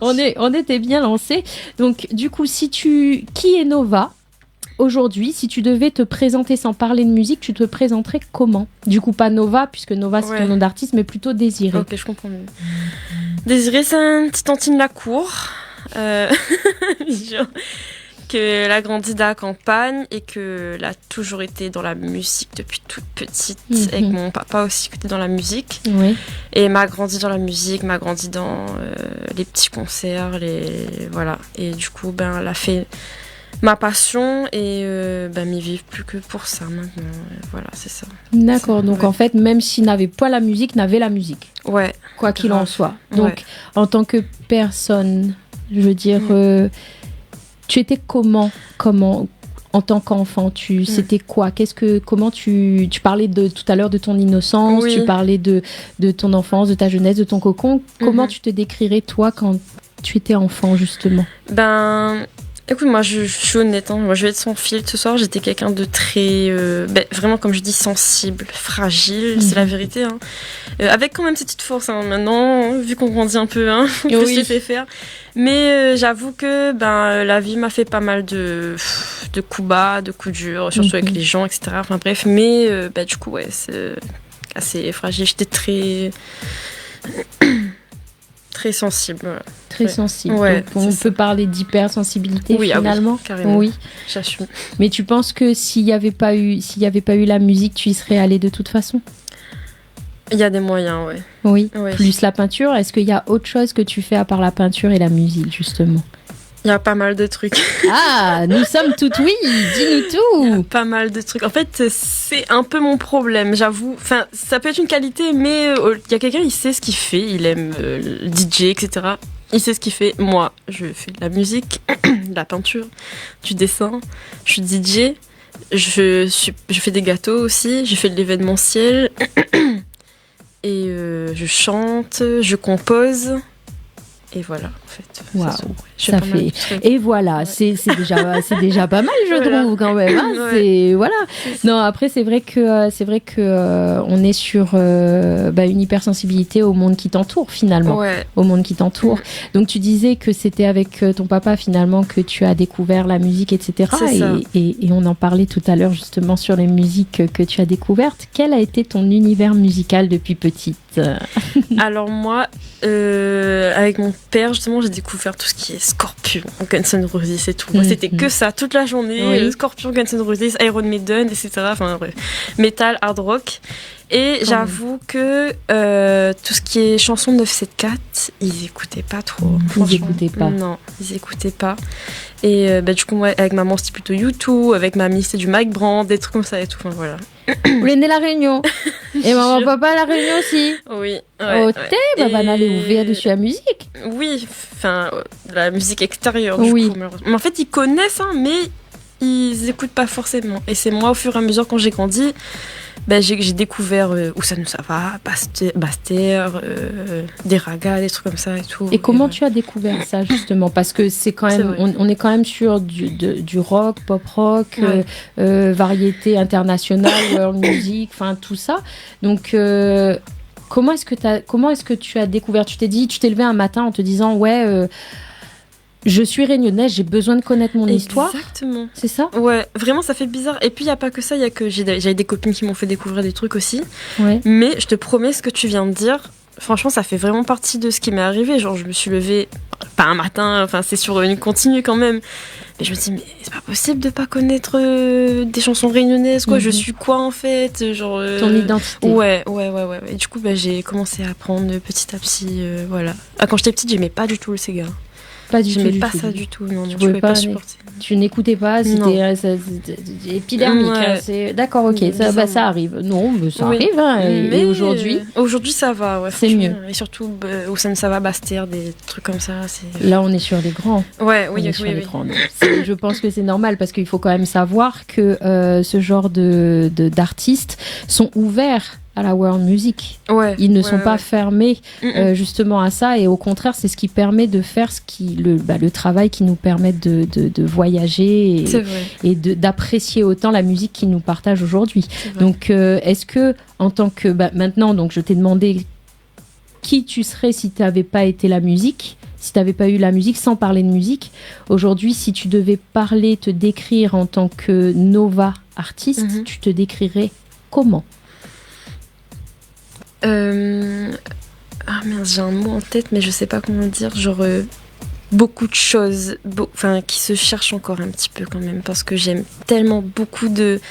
on était bien lancés. Donc, du coup, qui est Nova aujourd'hui? Si tu devais te présenter sans parler de musique, tu te présenterais comment? Du coup, pas Nova, puisque Nova, c'est ton nom d'artiste, mais plutôt Désiré. Ok, je comprends mieux. Désiré, c'est un petit Tantine Lacour. Qu'elle a grandi dans la campagne et qu'elle a toujours été dans la musique depuis toute petite, avec mon papa aussi qui était dans la musique. Oui. Et elle m'a grandi dans la musique, m'a grandi dans les petits concerts, voilà. Et du coup, elle a fait ma passion et m'y vivre plus que pour ça maintenant. Voilà, c'est ça. D'accord, donc en fait, même s'il n'avait pas la musique, n'avait la musique. Ouais. Quoi qu'il en soit. Donc, en tant que personne, je veux dire... tu étais comment en tant qu'enfant? C'était quoi? Comment tu parlais tout à l'heure de ton innocence, tu parlais de ton enfance, de ta jeunesse, de ton cocon. Comment tu te décrirais toi quand tu étais enfant justement? Écoute, moi je suis honnête, moi je vais être sans filtre ce soir. J'étais quelqu'un de très, vraiment comme je dis, sensible, fragile, c'est la vérité. Avec quand même cette petite force maintenant, vu qu'on grandit un peu, on peut se laisser faire. Mais j'avoue que la vie m'a fait pas mal de coups bas, de coups durs, surtout avec les gens, etc. Enfin bref, mais du coup, c'est assez fragile. J'étais très... très sensible. Voilà. Très sensible. Ouais, donc, on peut parler d'hypersensibilité finalement. Oui, carrément. Oui, j'assume. Mais tu penses que s'il n'y avait pas eu la musique, tu y serais allée de toute façon? Il y a des moyens, ouais. Oui. Plus la peinture. Est-ce qu'il y a autre chose que tu fais à part la peinture et la musique justement? Il y a pas mal de trucs. Ah, nous sommes toutes oui, dis-nous tout. Il y a pas mal de trucs. En fait, c'est un peu mon problème, j'avoue. Enfin, ça peut être une qualité, mais il y a quelqu'un, il sait ce qu'il fait, il aime le DJ, etc. Il sait ce qu'il fait. Moi, je fais de la musique, de la peinture, du dessin, je suis DJ, je fais des gâteaux aussi, je fais de l'événementiel, et je chante, je compose. Et voilà, en fait. Waouh, Je fais ça pas mal fait. de trucs. Et voilà, c'est déjà pas mal, je trouve quand même. Hein. Ouais. C'est voilà. Non, après c'est vrai que on est sur une hypersensibilité au monde qui t'entoure finalement, Ouais. au monde qui t'entoure. Donc tu disais que c'était avec ton papa finalement que tu as découvert la musique, etc. C'est ça. Et on en parlait tout à l'heure justement sur les musiques que tu as découvertes. Quel a été ton univers musical depuis petite? Alors moi, avec mon père, justement, j'ai découvert tout ce qui est Scorpion, Guns N' Roses et tout. Moi, c'était que ça, toute la journée. Oui. Scorpion, Guns N' Roses, Iron Maiden, etc. Enfin bref, metal, hard rock. Et j'avoue que tout ce qui est chansons 974, ils écoutaient pas trop. Ils écoutaient pas. Non, ils écoutaient pas. Et du coup, moi, avec maman, c'était plutôt U2. Avec mamie, c'était du Mike Brandt, des trucs comme ça et tout. Enfin voilà. Vous êtes né à La Réunion. Et maman, papa à La Réunion aussi. Oui. Oh, t'es, bah, allez ouvrir dessus la musique. Oui, enfin, la musique extérieure, du Oui. coup, malheureusement. Mais en fait, ils connaissent, hein, mais ils écoutent pas forcément. Et c'est moi, au fur et à mesure, quand j'ai grandi, j'ai découvert Oussa Noussava, Bastère, des ragas, des trucs comme ça et tout. Et comment tu as découvert ça, justement? Parce que c'est quand même, on est quand même sur du rock, pop rock, Ouais. variété internationale, world music, enfin tout ça. Donc, comment est-ce que tu as découvert? Tu t'es levé un matin en te disant, je suis réunionnaise, j'ai besoin de connaître mon histoire. Exactement. C'est ça? Ouais, vraiment, ça fait bizarre. Et puis, il n'y a pas que ça, il y a que j'avais des copines qui m'ont fait découvrir des trucs aussi. Ouais. Mais je te promets, ce que tu viens de dire, franchement, ça fait vraiment partie de ce qui m'est arrivé. Genre, je me suis levée, pas un matin, enfin, c'est sur une continue quand même. Mais je me dis, mais c'est pas possible de pas connaître des chansons réunionnaises, quoi. Je suis quoi, en fait? Genre. Ton identité. Ouais. Et du coup, j'ai commencé à apprendre petit à petit, voilà. Ah, quand j'étais petite, j'aimais pas du tout le Sega. Pas du tout. J'aimais pas ça du tout, non, Tu je pouvais pouvais pas supporter. Tu n'écoutais pas, c'était épidermique. Ouais. Hein, d'accord, ok, ça arrive. Non, mais ça Oui. arrive. Hein, Mais et aujourd'hui, aujourd'hui, ça va, ouais. c'est mieux. Et surtout, Oussane Sava, Bastère, des trucs comme ça. Là, on est sur les grands. Ouais, On oui, est sur oui, les oui. grands. Donc, je pense que c'est normal parce qu'il faut quand même savoir que ce genre d'artistes sont ouverts à la world music. Ouais, Ils ne ouais, sont pas ouais. fermés justement à ça, et au contraire, c'est ce qui permet de faire le travail qui nous permet de voyager C'est vrai. et d'apprécier autant la musique qu'ils nous partagent aujourd'hui. Donc, est-ce que, en tant que... maintenant, donc, je t'ai demandé qui tu serais si tu n'avais pas été la musique, si tu n'avais pas eu la musique, sans parler de musique. Aujourd'hui, si tu devais te décrire en tant que Nova artiste, tu te décrirais comment? Ah merde, j'ai un mot en tête, mais je sais pas comment le dire. Genre, beaucoup de choses, qui se cherchent encore un petit peu quand même, parce que j'aime tellement beaucoup de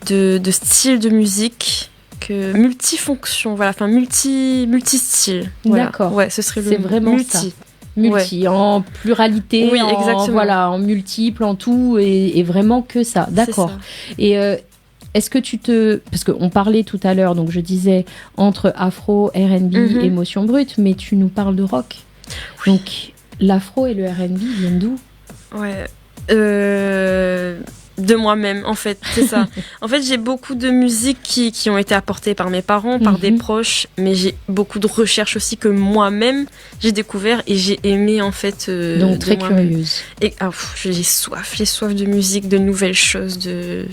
styles de musique, que multifonction, voilà, enfin multi-style. Voilà. D'accord. Ouais, ce serait C'est le mot. vraiment multi. ça. Multi, en pluralité, Oui, exactement. Voilà, en multiple, en tout, et vraiment que ça. D'accord. ça. Et est-ce que parce qu'on parlait tout à l'heure, donc je disais entre afro, R&B, émotion brute, mais tu nous parles de rock. Oui. Donc l'afro et le R&B viennent d'où? Ouais. De moi-même, en fait, c'est ça. En fait, j'ai beaucoup de musiques qui ont été apportées par mes parents, par des proches, mais j'ai beaucoup de recherches aussi que moi-même j'ai découvert et j'ai aimé, en fait. Donc très curieuse. Et j'ai soif de musique, de nouvelles choses, de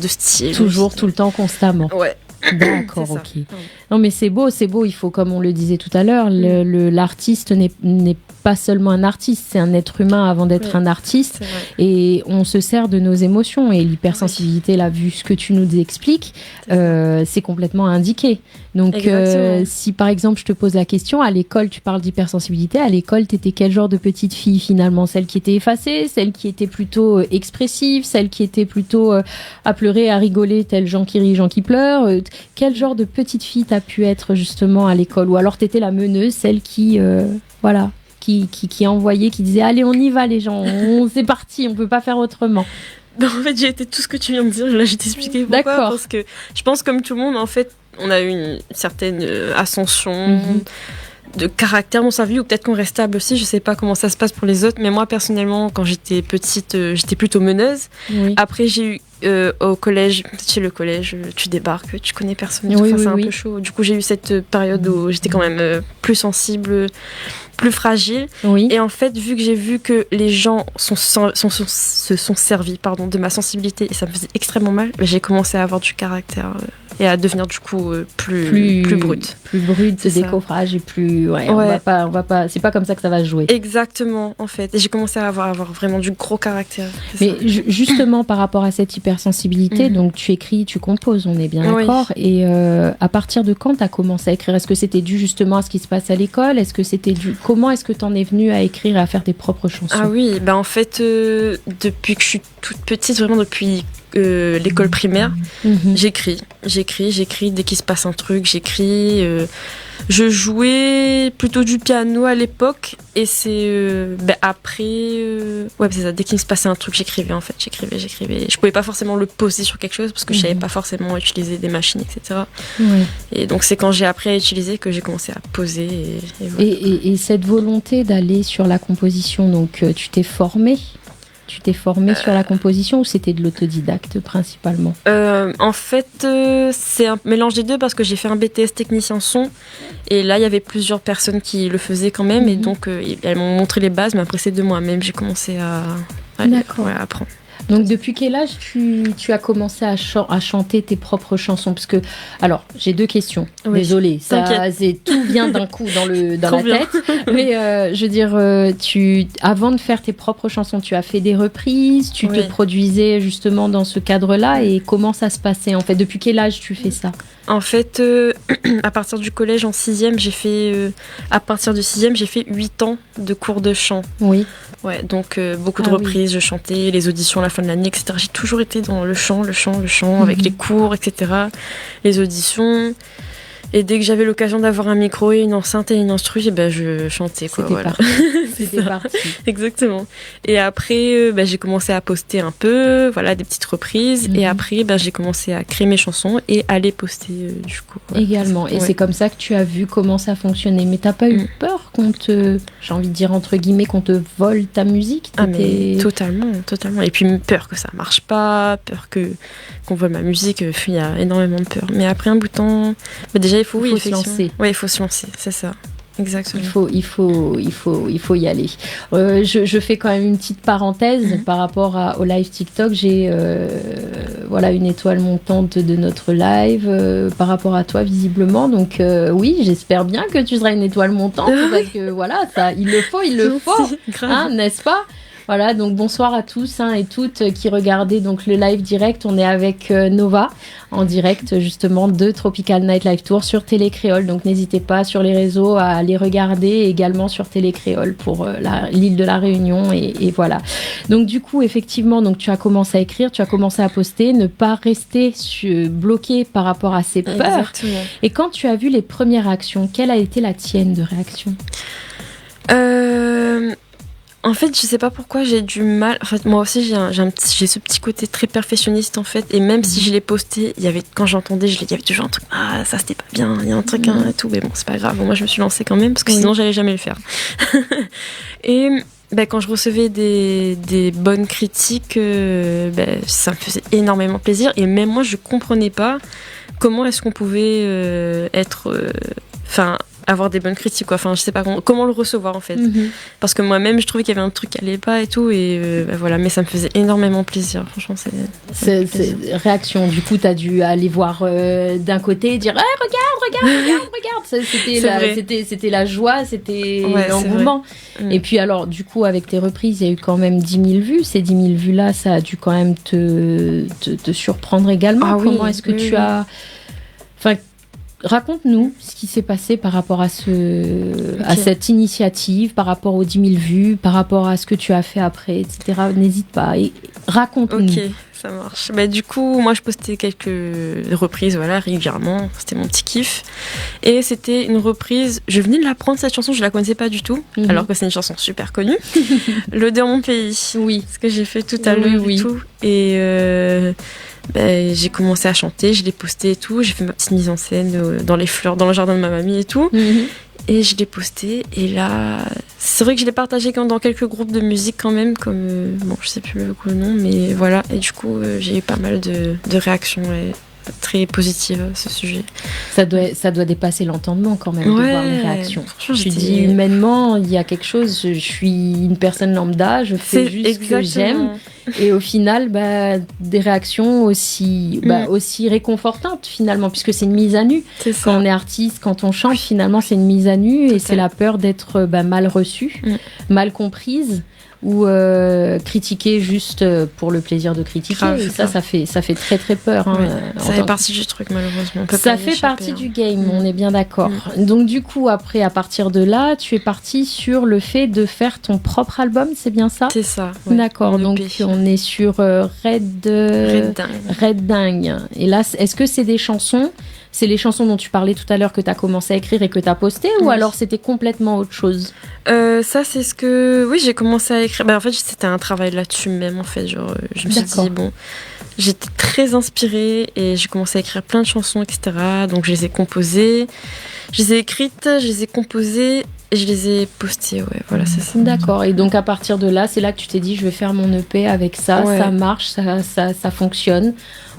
style. Toujours, tout le temps, constamment. Ouais. D'accord, ok. Non, mais c'est beau, il faut, comme on le disait tout à l'heure, l'artiste n'est pas seulement un artiste, c'est un être humain avant d'être un artiste, et on se sert de nos émotions, et l'hypersensibilité, là, vu ce que tu nous expliques, c'est complètement indiqué. Donc, si par exemple je te pose la question, à l'école tu parles d'hypersensibilité, à l'école t'étais quel genre de petite fille finalement? Celle qui était effacée, celle qui était plutôt expressive, celle qui était plutôt à pleurer, à rigoler, tel Jean qui rit, Jean qui pleure? Quel genre de petite fille t'as pu être justement à l'école? Ou alors t'étais la meneuse, celle qui qui envoyait, qui disait allez on y va les gens, c'est parti, on peut pas faire autrement? En fait, j'ai été tout ce que tu viens de dire. Là, je t'ai expliqué pourquoi. D'accord. Parce que je pense, comme tout le monde, en fait, on a eu une certaine ascension de caractère dans sa vie, ou peut-être qu'on reste stable aussi. Je sais pas comment ça se passe pour les autres, mais moi, personnellement, quand j'étais petite, j'étais plutôt meneuse. Oui. Après, j'ai eu au collège, peut-être chez le collège, tu débarques, tu connais personne, Oui, c'est un oui. peu chaud. Du coup, j'ai eu cette période où j'étais quand même plus sensible, plus fragile. Oui. Et en fait, vu que j'ai vu que les gens se sont servis de ma sensibilité et ça me faisait extrêmement mal, j'ai commencé à avoir du caractère et à devenir du coup plus brute. Plus brute, C'est ça. décoffrage et plus. Ouais, on va pas. C'est pas comme ça que ça va se jouer. Exactement, en fait. Et j'ai commencé à avoir vraiment du gros caractère. Mais justement, par rapport à cette hypersensibilité, donc tu écris, tu composes, on est bien Oui. d'accord. Et à partir de quand tu as commencé à écrire? Est-ce que c'était dû justement à ce qui se passe à l'école? Est-ce que c'était dû... Comment est-ce que tu en es venue à écrire et à faire tes propres chansons? Ah oui, en fait, depuis que je suis toute petite, vraiment depuis l'école primaire, j'écris dès qu'il se passe un truc, j'écris. Je jouais plutôt du piano à l'époque et c'est après, c'est ça, dès qu'il se passait un truc, j'écrivais en fait, j'écrivais. Je pouvais pas forcément le poser sur quelque chose parce que je savais pas forcément utiliser des machines, etc. Ouais. Et donc c'est quand j'ai appris à utiliser que j'ai commencé à poser. Et voilà. Et cette volonté d'aller sur la composition, donc tu t'es formée? Tu t'es formée sur la composition ou c'était de l'autodidacte principalement? En fait, c'est un mélange des deux parce que j'ai fait un BTS technicien son et là il y avait plusieurs personnes qui le faisaient quand même et donc elles m'ont montré les bases, mais après c'est de moi-même j'ai commencé à apprendre. Donc depuis quel âge tu as commencé à chanter tes propres chansons? Parce que, alors, j'ai deux questions. Oui. Désolée, tout vient d'un coup dans la tête. Mais je veux dire, avant de faire tes propres chansons, tu as fait des reprises, tu te produisais justement dans ce cadre-là. Et comment ça se passait en fait? Depuis quel âge tu fais ça? En fait, à partir du collège en 6e, à partir du 6e, j'ai fait 8 ans de cours de chant. Oui. Ouais, donc beaucoup de reprises, je chantais, les auditions à la fin de l'année, etc. J'ai toujours été dans le chant, avec les cours, etc. Les auditions. Et dès que j'avais l'occasion d'avoir un micro et une enceinte et une instru, je chantais. C'était parti. Exactement. Et après, j'ai commencé à poster un peu, des petites reprises. Et après, j'ai commencé à créer mes chansons et à les poster du coup. Également. Et c'est comme ça que tu as vu comment ça fonctionnait. Mais t'as pas eu peur j'ai envie de dire entre guillemets, qu'on te vole ta musique? Ah mais totalement. Et puis peur que ça marche pas, peur qu'on vole ma musique, il y a énormément de peur. Mais après un bout de temps, déjà il faut se lancer. Oui, il faut se lancer, c'est ça. Exactement. Il faut y aller. Je fais quand même une petite parenthèse par rapport au live TikTok. J'ai une étoile montante de notre live par rapport à toi visiblement. Donc oui, j'espère bien que tu seras une étoile montante parce que ça, il le faut, n'est-ce pas? Voilà, donc bonsoir à tous et toutes qui regardaient donc le live direct. On est avec Nova en direct justement de Tropical Night Live Tour sur Télé Créole. Donc n'hésitez pas sur les réseaux à aller regarder, également sur Télé Créole pour l'île de la Réunion et voilà. Donc du coup effectivement, donc tu as commencé à écrire, tu as commencé à poster, ne pas rester bloqué par rapport à ces peurs. Exactement. Et quand tu as vu les premières réactions, quelle a été la tienne de réaction? En fait, je sais pas pourquoi j'ai du mal. En fait, moi aussi, j'ai ce petit côté très perfectionniste en fait. Et même si je l'ai posté, quand j'entendais, il y avait toujours un truc. Ah, ça c'était pas bien. Il y a un truc et tout. Mais bon, c'est pas grave. Moi, je me suis lancée quand même parce que sinon, j'allais jamais le faire. Et quand je recevais des bonnes critiques, ça me faisait énormément plaisir. Et même moi, je comprenais pas comment est-ce qu'on pouvait avoir des bonnes critiques quoi. Je sais pas comment le recevoir en fait. Parce que moi-même je trouvais qu'il y avait un truc qui allait pas et tout et mais ça me faisait énormément plaisir franchement. C'est réaction, du coup t'as dû aller voir d'un côté et dire regarde. C'était la joie, c'était l'engouement. Et puis alors du coup avec tes reprises il y a eu quand même 10 000 vues. Ces 10 000 vues là ça a dû quand même te surprendre également. Comment est-ce que tu as... Raconte-nous ce qui s'est passé par rapport à cette initiative, par rapport aux 10 000 vues, par rapport à ce que tu as fait après, etc. N'hésite pas et raconte-nous. Ok, ça marche. Du coup, moi, je postais quelques reprises, régulièrement. C'était mon petit kiff. Et c'était une reprise. Je venais de l'apprendre cette chanson, je la connaissais pas du tout, alors que c'est une chanson super connue. L'odeur de mon pays. Oui. Ce que j'ai fait tout à l'heure et tout. Et j'ai commencé à chanter, je l'ai posté et tout, j'ai fait ma petite mise en scène dans les fleurs, dans le jardin de ma mamie et tout. Et je l'ai posté. Et là, c'est vrai que je l'ai partagé dans quelques groupes de musique quand même, comme bon, je sais plus le nom, mais voilà. Et du coup, j'ai eu pas mal de réactions très positives à ce sujet. Ça doit dépasser l'entendement quand même de voir les réactions. Franchement, je dis humainement, il y a quelque chose. Je suis une personne lambda, je fais juste ce que j'aime. Et au final, des réactions aussi réconfortantes finalement, puisque c'est une mise à nu. Quand on est artiste, quand on chante, finalement, c'est une mise à nu et c'est la peur d'être mal reçue, mal comprise ou critiquer juste pour le plaisir de critiquer. Grave, et ça fait très très peur. Hein, ça fait partie du truc malheureusement. Ça fait partie du game, on est bien d'accord. Donc du coup, après, à partir de là, tu es partie sur le fait de faire ton propre album, c'est bien ça ? C'est ça. D'accord, donc on est sur Red Dingue. Et là, est-ce que c'est des chansons ? C'est les chansons dont tu parlais tout à l'heure que tu as commencé à écrire et que tu as posté, ou alors c'était complètement autre chose ? Ça, c'est ce que... Oui, j'ai commencé à écrire. En fait, c'était un travail là-dessus même, en fait. Genre, je me suis dit, bon... J'étais très inspirée et j'ai commencé à écrire plein de chansons, etc. Donc, je les ai composées, je les ai écrites, je les ai composées et je les ai postées. Ouais, voilà, c'est ça. D'accord. Et donc, à partir de là, c'est là que tu t'es dit, je vais faire mon EP avec ça. Ouais. Ça marche, ça fonctionne.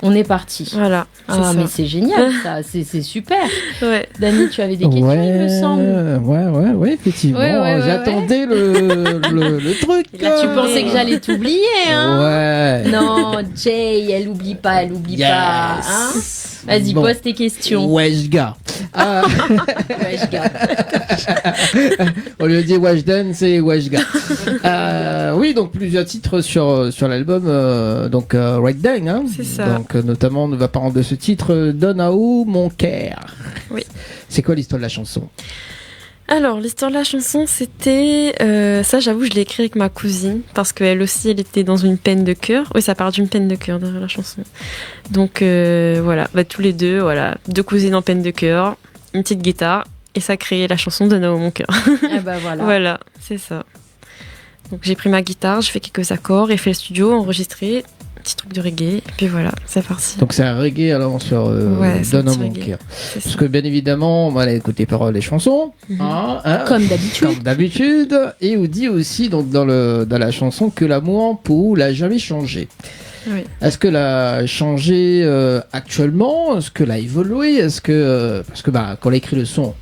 On est parti. Voilà. Mais c'est génial, ça. C'est super. Ouais. Dani, tu avais des questions, il me semble. Ouais, effectivement. J'attendais le truc. Là, tu pensais que j'allais t'oublier, hein ? Ouais. Non, Jay, elle oublie pas. Hein ? Vas-y, pose tes questions. Wesh, gars. Au lieu de dire Wesh Dan, c'est Wesh, gars. Oui, donc plusieurs titres sur l'album. Red Dang, hein. C'est ça. Donc, notamment, on va parler de ce titre, Donne à où mon cœur. Oui. C'est quoi l'histoire de la chanson ? Alors, l'histoire de la chanson, c'était... ça, j'avoue, je l'ai écrit avec ma cousine, parce qu'elle aussi, elle était dans une peine de cœur. Oui, ça parle d'une peine de cœur derrière la chanson. Donc, voilà, tous les deux, deux cousines en peine de cœur, une petite guitare, et ça a créé la chanson Donne à où mon cœur. Et voilà. Voilà, c'est ça. Donc, j'ai pris ma guitare, j'ai fait quelques accords, et fait le studio, enregistré... petit truc de reggae, et puis voilà, c'est parti. Donc c'est un reggae alors sur Donne à mon cœur. Parce que bien évidemment, on va aller écouter paroles et chansons, comme d'habitude. Et on dit aussi donc dans la chanson que l'amour pour vous l'a jamais changé. Oui. Est-ce que l'a changé actuellement ? Est-ce que l'a évolué ? Est-ce que parce que quand on a écrit le son,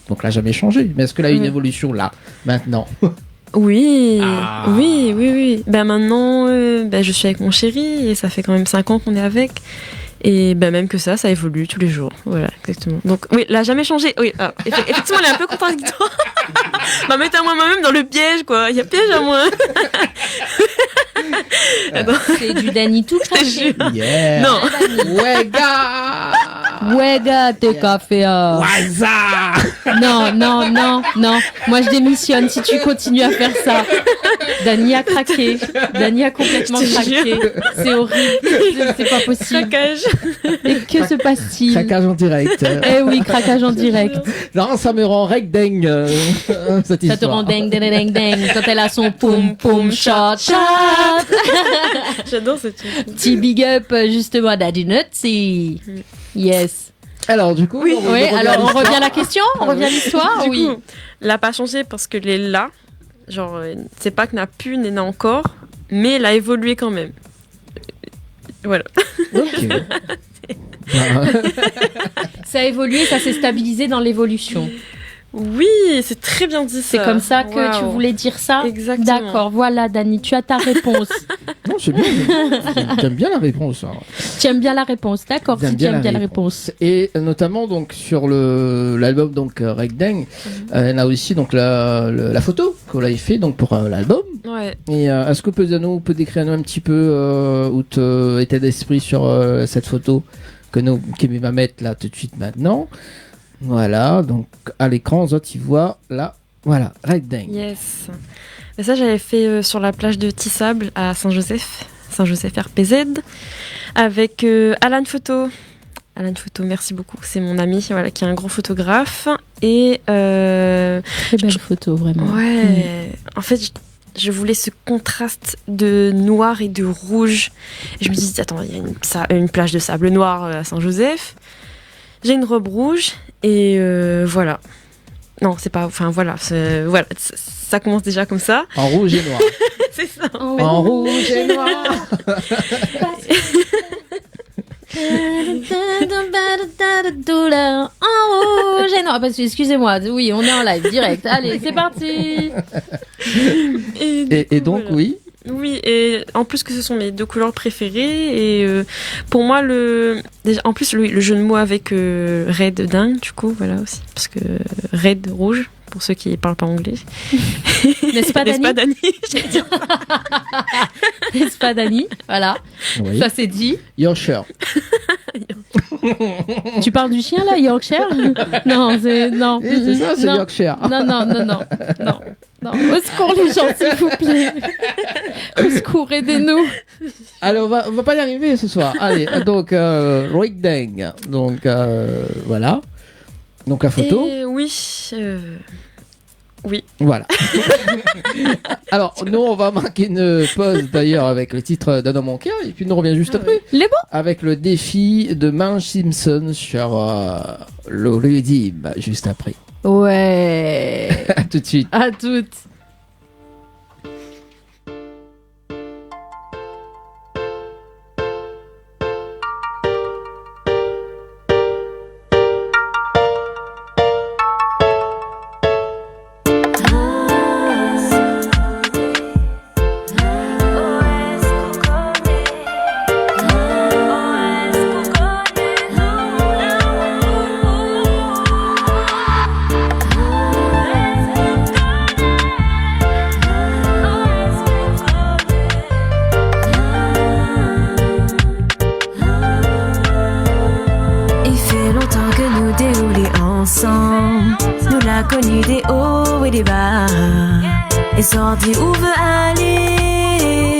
donc l'a jamais changé. Mais est-ce que là une évolution là maintenant ? Oui. Maintenant, je suis avec mon chéri et ça fait quand même 5 ans qu'on est avec. Et même que ça évolue tous les jours. Voilà, exactement. Donc, oui, elle n'a jamais changé. Oui, effectivement, elle est un peu contradictoire. Mettez-moi moi-même dans le piège, quoi. Il y a piège à moi. C'est du Dani tout craché. Yeah. Non. Wega, t'es café. Non. Moi, je démissionne si tu continues à faire ça. Dani a craqué. Dani a complètement craqué. C'est horrible. C'est pas possible. Craquage. Et que se passe-t-il ? Craquage en direct. Eh oui, craquage en direct. Non, ça me rend dingue. Ça te rend dingue quand elle a son poum shot. J'adore ce truc. Petit big up justement à Daddy Nutsy. Yes. Alors du coup, on revient à la question, on revient à l'histoire. Du coup, elle n'a pas changé parce que les là, genre, c'est pas que n'a plus, n'est encore, mais elle a évolué quand même. Voilà. Ok. Ça a évolué, ça s'est stabilisé dans l'évolution. Oui, c'est très bien dit ça. C'est comme ça que tu voulais dire ça ? Exactement. D'accord, voilà Dani, tu as ta réponse. Non, c'est bien. J'aime bien la réponse. Hein. Tu aimes bien la réponse, d'accord, si tu aimes bien la réponse. Et notamment donc sur l'album donc Red Dang, elle a aussi donc la photo qu'on a fait donc pour l'album. Ouais. Et est-ce que peut décrire un petit peu où tu étais d'esprit sur cette photo qui va mettre là tout de suite maintenant. Voilà, donc à l'écran, tu vois là, voilà, Red Dang. Yes. Et ça, j'avais fait sur la plage de Tissable à Saint-Joseph RPZ, avec Alan Photo. Alan Photo, merci beaucoup. C'est mon ami, qui est un grand photographe. Et très belle photo, vraiment. Ouais. En fait, je voulais ce contraste de noir et de rouge. Et je me dis, attends, il y a une plage de sable noir à Saint-Joseph. J'ai une robe rouge et voilà. Non, c'est pas. Enfin voilà, voilà, ça commence déjà comme ça. En rouge et noir. C'est ça. En rouge et noir. Douleur en rouge et noir. Parce que, excusez-moi, oui, on est en live direct. Allez, c'est parti. Et donc, voilà. oui. Oui, et en plus que ce sont mes 2 couleurs préférées. Et pour moi, en plus, le jeu de mots avec Red dingue, du coup, voilà aussi. Parce que Red rouge, pour ceux qui ne parlent pas anglais. N'est-ce pas, Dani? N'est-ce pas, Dani? N'est-ce pas, Dani? Voilà. Oui. Ça c'est dit. Yorkshire. Tu parles du chien là, Yorkshire? Non, non. Oui, c'est ça, c'est non. Yorkshire. Non. Au secours les gens, s'il vous plaît. Au secours, aidez-nous. Allez, on va pas y arriver ce soir. Allez, donc Rick Dang. Donc voilà. Donc la photo. Et oui. Oui. Voilà. Alors, nous, on va marquer une pause d'ailleurs avec le titre d'Anna Monker et puis nous revient juste après. Les bons. Avec le défi de Marge Simpson sur le Redeem juste après. Ouais. À tout de suite. À toutes. Connu des hauts et des bas, et sans dire où veut aller,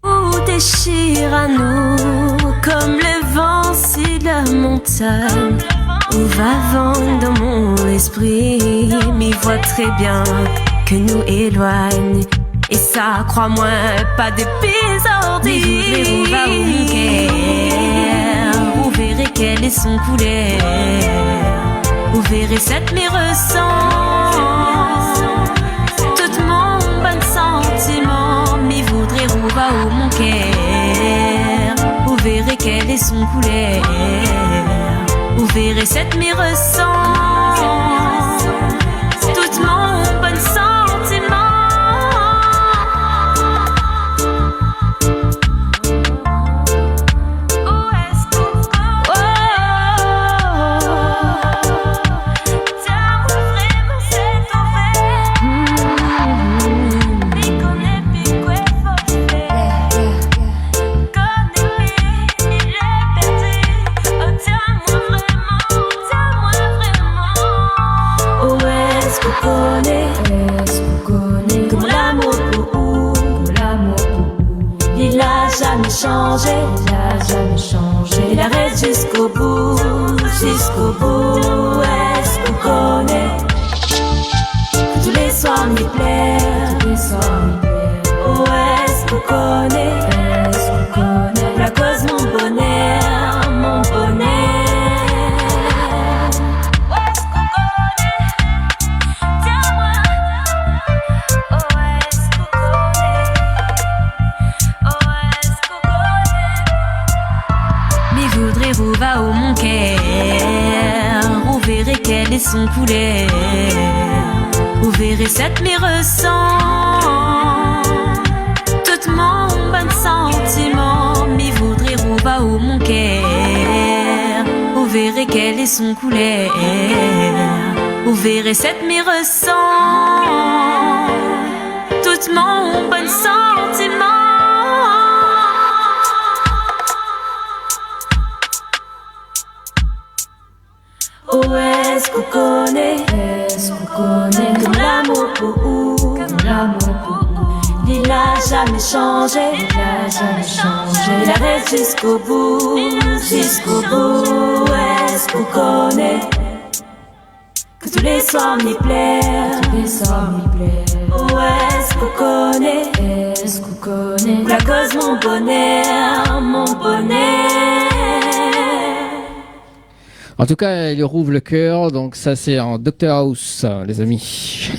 où déchire à nous comme le vent sur la montagne, où va vent dans mon esprit, m'y voit très bien que nous éloigne, et ça crois-moi pas des désordres, où va mon cœur, vous verrez quelle est son couleur. Vous verrez cette me ressent tout mon bon sentiment, m'y voudrait rouva au mon cœur. Vous verrez quelle est son couleur. Vous verrez cette me ressent tout mon bon sentiment. Changé, il a jamais changé. Il arrête jusqu'au bout, jusqu'au bout. Est-ce qu'on connaît que tous les soirs m'y plaire, tous les soirs m'y plaire. Oh, est-ce qu'on connaît, est-ce qu'on connaît la cause mon bonheur, mon bonheur. Est-ce qu'on connaît, tiens-moi. Oh, est-ce qu'on connaît, oh, voudrais rouva au mon cœur, vous verrez quelle est son couleur, vous verrez cette me ressent tout mon bon sentiment, m'y voudrais rouva au mon cœur, vous verrez quelle est son couleur, vous verrez cette me ressent tout mon bon sentiment. Oh, est-ce qu'on connaît, comme l'amour pour où, comme l'amour pour où. Il a jamais changé, il a jamais changé. Il arrête jusqu'au bout, jusqu'au bout. Est-ce qu'on connaît que tous les soirs m'y plaire, tous les soirs m'y plaire. Oh, est-ce qu'on connaît, est-ce qu'on connaît la cause mon bonheur, mon bonheur. En tout cas, il rouvre le cœur, donc ça c'est en Dr House, les amis.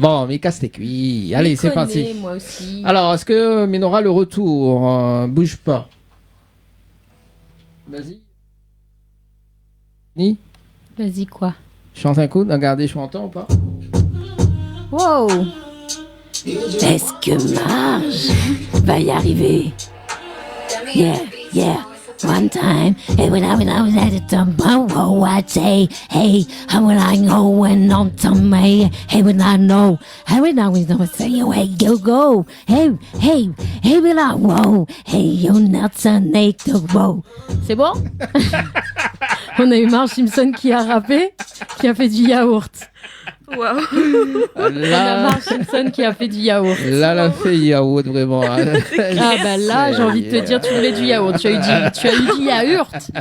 Bon, mais casse tes cuits. Allez, c'est parti. Moi aussi. Alors, est-ce que Ménora le retour bouge pas. Vas-y. Ni Vas-y, quoi? Chante un coup, regardez, je m'entends ou pas? Wow! Est-ce que Marge va y arriver? Yeah, yeah. One time, hey, when I was at the temple, I'd say, hey, how will I know when on to me? Hey, when I know, how will I always know? Say, hey, go, hey, will I, whoa, hey, you're not so naked, whoa. C'est bon? On a eu Marge Simpson qui a rappé, qui a fait du yaourt. Waouh. On a Marge Simpson qui a fait du yaourt. Là, elle a fait yaourt, vraiment. Ah bah là, j'ai envie de te dire, tu voulais du yaourt. Tu as eu du yaourt.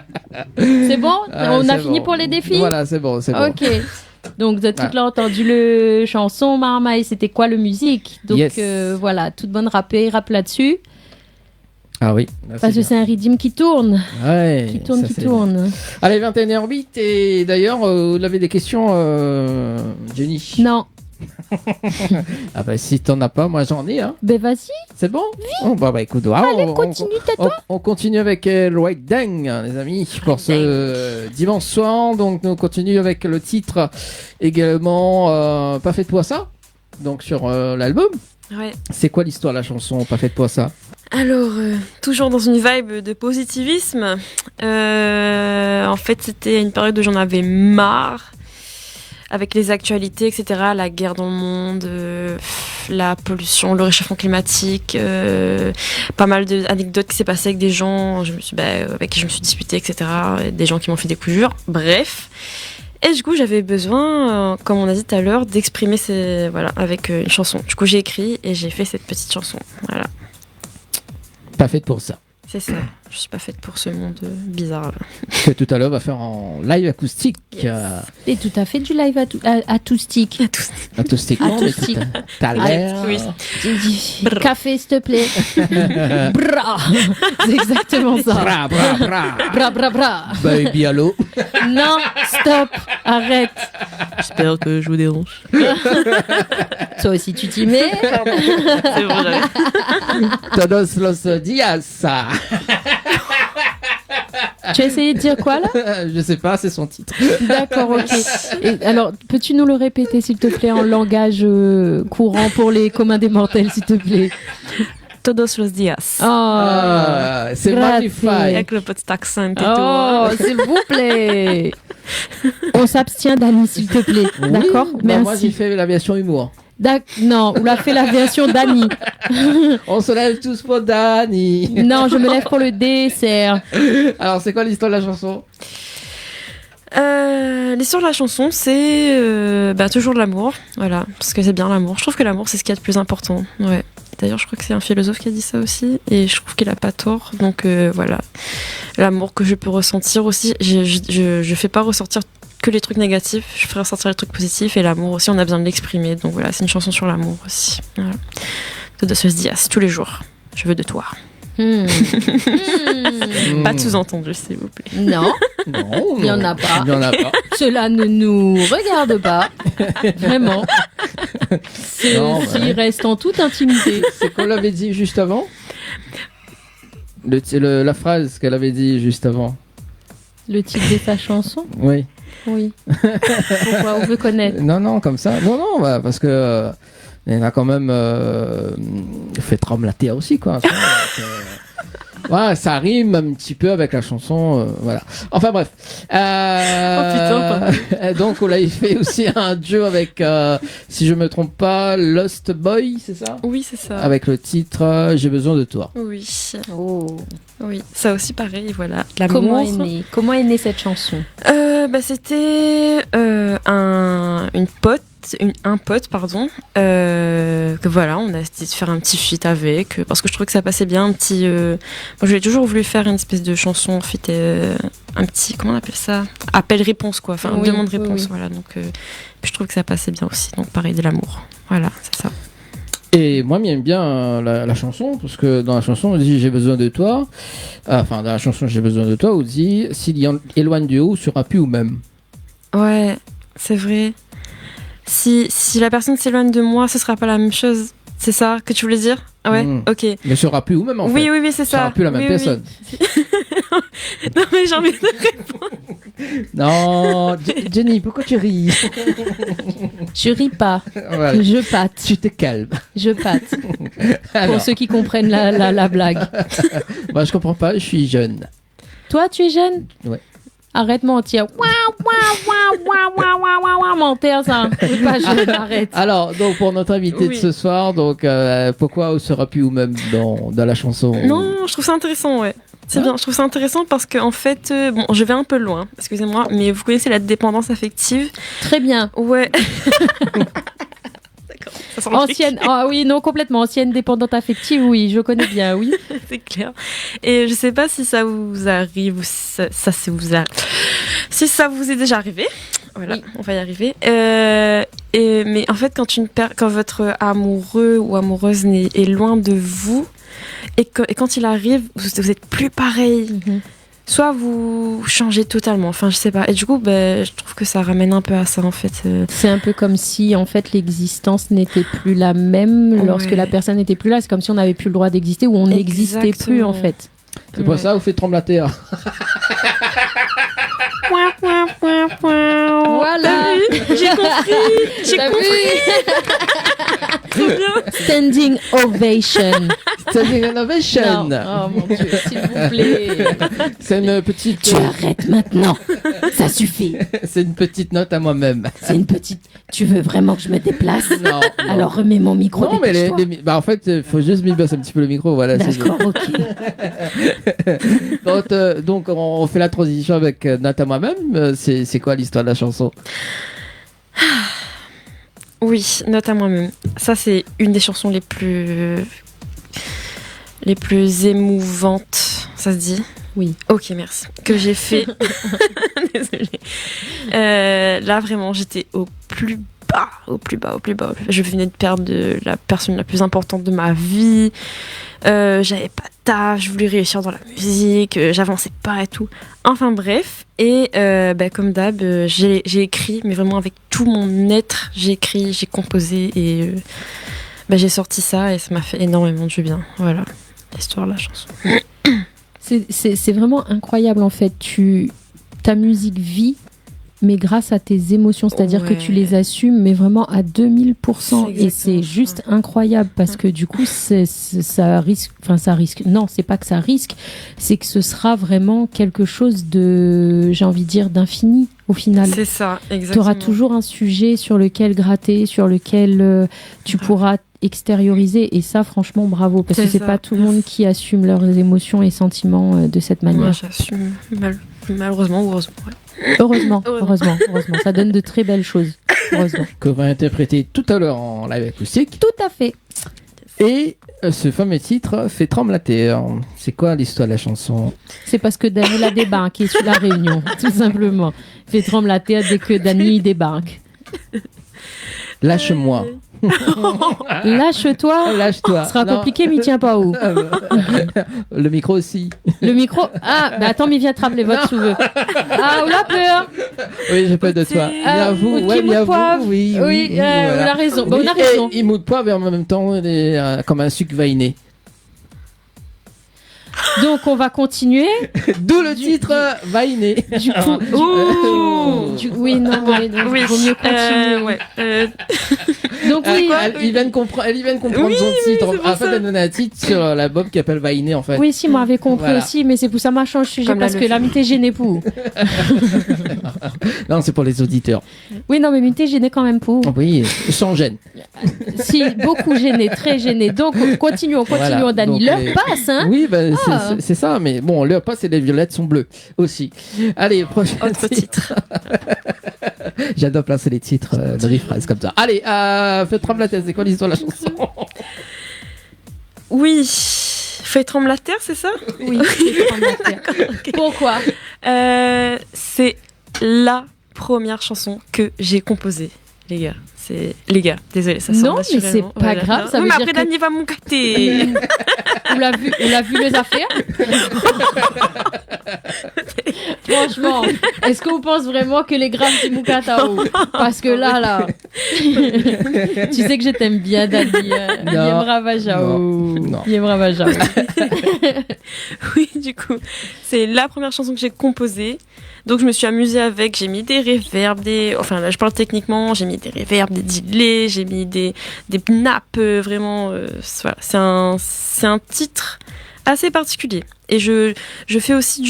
C'est bon? On a fini pour les défis? Voilà, c'est bon. Ok. Donc vous avez toutes là entendu le chanson Marmaille, c'était quoi le musique? Donc Yes. voilà, toute bonne rappée, rap là-dessus. Ah oui. Parce que c'est un rythme qui tourne. Ouais. Qui tourne, ça, qui c'est tourne. bien. Allez, 21h08. Et d'ailleurs, vous avez des questions, Jenny? Non. Ah bah si t'en as pas, moi j'en ai. Hein. Ben vas-y. C'est bon? Oh, bah écoute, Allez, continue, tais-toi. on continue avec White Dang, les amis, pour ce dimanche soir. Donc nous continuons avec le titre également Pas fait de toi ça. Donc sur l'album. Ouais. C'est quoi l'histoire de la chanson Pas fait de toi ça? Alors, toujours dans une vibe de positivisme. En fait, c'était une période où j'en avais marre. Avec les actualités, etc., la guerre dans le monde, la pollution, le réchauffement climatique, pas mal d'anecdotes qui s'est passées avec des gens avec qui je me suis disputée, etc., des gens qui m'ont fait des coups durs, bref. Et du coup, j'avais besoin, comme on a dit tout à l'heure, d'exprimer avec une chanson. Du coup, j'ai écrit et j'ai fait cette petite chanson. Voilà. Pas faite pour ça. C'est ça. Je suis pas faite pour ce monde bizarre. Que tout à l'heure on va faire en live acoustique. Yes. Et tout à fait du live acoustique. Acoustique. Non, mais t'as l'air. Oui. Café, s'il te plaît. Bra. C'est exactement ça. Bra, bra, bra. Bra, bra, bra. Baby, allô. Non, stop, arrête. J'espère que je vous dérange. Toi aussi, tu t'y mets. C'est bon, j'arrive. Todos los días. Tu as essayé de dire quoi là? Je sais pas, c'est son titre. D'accord, ok. Et alors, peux-tu nous le répéter s'il te plaît en langage courant pour les communs des mortels, s'il te plaît? Todos los días. Oh, c'est magnifique. Avec le petit accent et oh, tout. s'il vous plaît. On s'abstient d'Annie, s'il te plaît. Oui, d'accord? bah Merci. moi, j'ai fait la version humour. Non, on l'a fait la version d'Annie. On se lève tous pour Dani. Non, je me lève pour le dessert. Alors, c'est quoi l'histoire de la chanson? L'histoire de la chanson, c'est toujours de l'amour. Voilà, parce que c'est bien l'amour. Je trouve que l'amour, c'est ce qu'il y a de plus important. Ouais. D'ailleurs, je crois que c'est un philosophe qui a dit ça aussi, et je trouve qu'il a pas tort. Donc voilà, l'amour que je peux ressentir aussi, je fais pas ressortir que les trucs négatifs, je ferai ressortir les trucs positifs, et l'amour aussi, on a besoin de l'exprimer. Donc voilà, c'est une chanson sur l'amour aussi. Voilà. De se dire tous les jours, je veux de toi. Pas de sous-entendu, s'il vous plaît. Non, non, il n'y en a pas. Il y en a pas. Cela ne nous regarde pas. Vraiment. Ceci reste en toute intimité. C'est qu'on l'avait dit juste avant. La phrase qu'elle avait dit juste avant. Le titre de sa chanson? Oui. Oui. Pourquoi on veut connaître? Non, comme ça. Non, bah, parce que il y en a quand même fait trembler la terre aussi, quoi. Ouais, ça rime un petit peu avec la chanson, voilà. Enfin bref. Donc on l'a fait aussi un jeu avec, si je me trompe pas, Lost Boy, c'est ça? Oui, c'est ça. Avec le titre J'ai besoin de toi. Oui. Oh. Oui, ça aussi pareil, voilà. Comment est née cette chanson? C'était un pote, que voilà, on a essayé de faire un petit feat avec, parce que je trouvais que ça passait bien, un petit... moi, j'ai toujours voulu faire une espèce de chanson, feat, un petit, comment on appelle ça? Appel-réponse, quoi, enfin, oui, demande-réponse, oui. voilà, donc je trouve que ça passait bien aussi, donc pareil, de l'amour, voilà, c'est ça. Et moi, j'aime bien la chanson, parce que dans la chanson, on dit j'ai besoin de toi. Enfin, dans la chanson j'ai besoin de toi, on dit s'il y en éloigne du haut, sera plus ou même. Ouais, c'est vrai. Si la personne s'éloigne de moi, ce sera pas la même chose. C'est ça que tu voulais dire? Ouais, ok. Mais sera plus ou même en fait. Oui, c'est ça. Sera plus la même personne. Non, mais j'ai envie de répondre. Non, Jenny, pourquoi tu ris? Je ris pas. Voilà. Je pâte. Tu te calmes. Je pâte. Alors. Pour ceux qui comprennent la blague. Moi, je comprends pas, je suis jeune. Toi, tu es jeune? Ouais. Arrête mentir. Mentir, ça. C'est pas jeune, arrête. Alors, donc, pour notre invité de ce soir, donc, pourquoi on sera plus ou même dans la chanson? Non, je trouve ça intéressant, ouais. C'est bien, je trouve ça intéressant parce que en fait, bon, je vais un peu loin, excusez-moi, mais vous connaissez la dépendance affective? Très bien. Ouais. D'accord. Ça sent Ancienne, ah oui, non, complètement. Ancienne dépendante affective, oui, je connais bien, oui. C'est clair. Et je sais pas si ça vous arrive ou si si ça vous est déjà arrivé. Voilà, oui. On va y arriver. Mais en fait, quand votre amoureux ou amoureuse est loin de vous, et quand il arrive, vous êtes plus pareil. Mm-hmm. Soit vous changez totalement, enfin je sais pas. Et du coup, je trouve que ça ramène un peu à ça en fait. C'est un peu comme si en fait l'existence n'était plus la même lorsque la personne n'était plus là. C'est comme si on n'avait plus le droit d'exister ou on n'existait plus en fait. C'est pour ça vous faites trembler la terre. Voilà. J'ai compris. Trop bien. Standing ovation. Standing ovation. Non. Oh mon Dieu, s'il vous plaît. C'est une petite. Tu arrêtes maintenant. Ça suffit. C'est une petite note à moi-même. C'est une petite. Tu veux vraiment que je me déplace? Non. Alors remets mon micro. Non, mais en fait, il faut juste me baisser un petit peu le micro. Voilà. D'accord, ok. Donc, on fait la transition avec note à moi-même. C'est quoi l'histoire de la chanson? Oui, note à moi-même. Ça, c'est une des chansons les plus émouvantes. Ça se dit? Oui. Ok, merci. Que j'ai fait. Désolée. Là, vraiment, j'étais au plus bas. Je venais de perdre la personne la plus importante de ma vie. J'avais pas de taf, je voulais réussir dans la musique, j'avançais pas et tout. Enfin bref, et comme d'hab, j'ai écrit, mais vraiment avec tout mon être, j'ai écrit, j'ai composé et j'ai sorti ça et ça m'a fait énormément du bien. Voilà, l'histoire de la chanson. C'est vraiment incroyable en fait. Ta musique vit, mais grâce à tes émotions, c'est-à-dire que tu les assumes, mais vraiment à 2000%. Et c'est juste incroyable parce que du coup, ça risque. Non, c'est pas que ça risque, c'est que ce sera vraiment quelque chose j'ai envie de dire, d'infini au final. C'est ça, exactement. Tu auras toujours un sujet sur lequel gratter, sur lequel tu pourras extérioriser, et ça, franchement, bravo, parce que c'est pas tout le monde qui assume leurs émotions et sentiments de cette manière. Moi, j'assume malheureusement ou heureusement. Ouais. Heureusement, ça donne de très belles choses. Heureusement. Que va interpréter tout à l'heure en live acoustique. Tout à fait. Et ce fameux titre fait trembler la terre. C'est quoi l'histoire de la chanson? C'est parce que Daniela débarque et sur la Réunion, tout simplement. Fait trembler la terre dès que Dani débarque. Lâche-moi. Lâche-toi. Lâche-toi. Ce sera compliqué, mais il tient pas où. Le micro aussi. Le micro. Ah, mais attends, mais viens te rappeler votre cheveu. Ah, ou la peur. Oui, j'ai peur de toi. Bien vous. Ouais, bien vous. Oui, voilà. On a raison. Oui, on a raison. Il moude pas, mais en même temps, il est comme un sucre vainé. Donc on va continuer. D'où le titre vainé. Du coup, oui, non, vaut mieux continuer. Donc oui, elle vient de comprendre son titre. En fait, elle donne un titre sur l'album qui s'appelle Vainé en fait. Oui, si, moi j'avais compris aussi, mais c'est pour ça que moi je change de sujet comme parce que la m'était gênée pour. Non, c'est pour les auditeurs. Oui, non, mais m'était gênée quand même pour. Oui, sans gêne. Si, beaucoup gênée, très gênée. Donc continuons, voilà. Dani. L'heure passe, hein. Oui, c'est ça, mais bon, l'heure passe et les violettes sont bleues aussi. Allez, prochain titre. J'adore placer les titres de rephrase comme ça. Allez, faites trembler la terre, c'est quoi l'histoire de la chanson? Oui, fait trembler la terre, c'est ça? Oui, fait trembler la terre. Okay. Pourquoi? C'est la première chanson que j'ai composée. les gars. C'est les gars. Désolé, ça sort Non, mais c'est naturellement. pas grave, ça Non, veut mais dire après, que- Dani va me gâter. On l'a vu les affaires. Franchement, est-ce qu'on pense vraiment que les grammes du Mukatao? Parce que là, tu sais que je t'aime bien, Dani. Yemra Jao. Non. Yemra Jao. Oui, du coup, c'est la première chanson que j'ai composée. Donc je me suis amusée avec, j'ai mis des reverbs, enfin là je parle techniquement, j'ai mis des reverbs, des delays, j'ai mis des nappes, vraiment, voilà. C'est un titre assez particulier. Et je fais aussi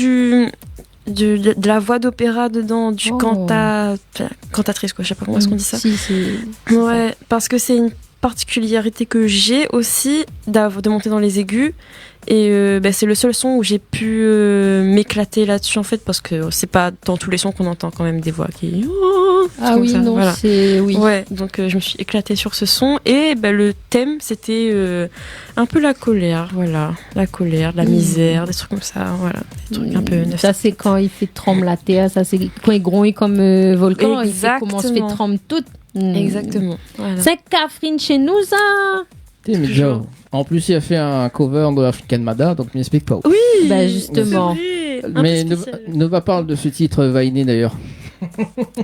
de la voix d'opéra dedans, du cantatrice, quoi, je sais pas comment est-ce qu'on dit ça. Si, c'est Ouais, parce que c'est une particularité que j'ai aussi de monter dans les aigus. Et c'est le seul son où j'ai pu m'éclater là-dessus en fait, parce que c'est pas dans tous les sons qu'on entend quand même des voix qui Ah oui, ça, non, voilà. c'est oui. Ouais, donc je me suis éclatée sur ce son et le thème c'était un peu la colère, voilà, la colère, la misère, des trucs comme ça, voilà, des trucs un peu neufs. Ça c'est quand il fait trembler la terre, ça c'est quand il gronde comme volcan, il fait comment se fait Exactement. trembler tout. Exactement. Voilà. C'est Catherine chez nous ça. T'es mais Joe. En plus, il a fait un cover de African Mada, donc m'explique pas. Oui, bah justement. Mais Nova parle de ce titre Vainé d'ailleurs.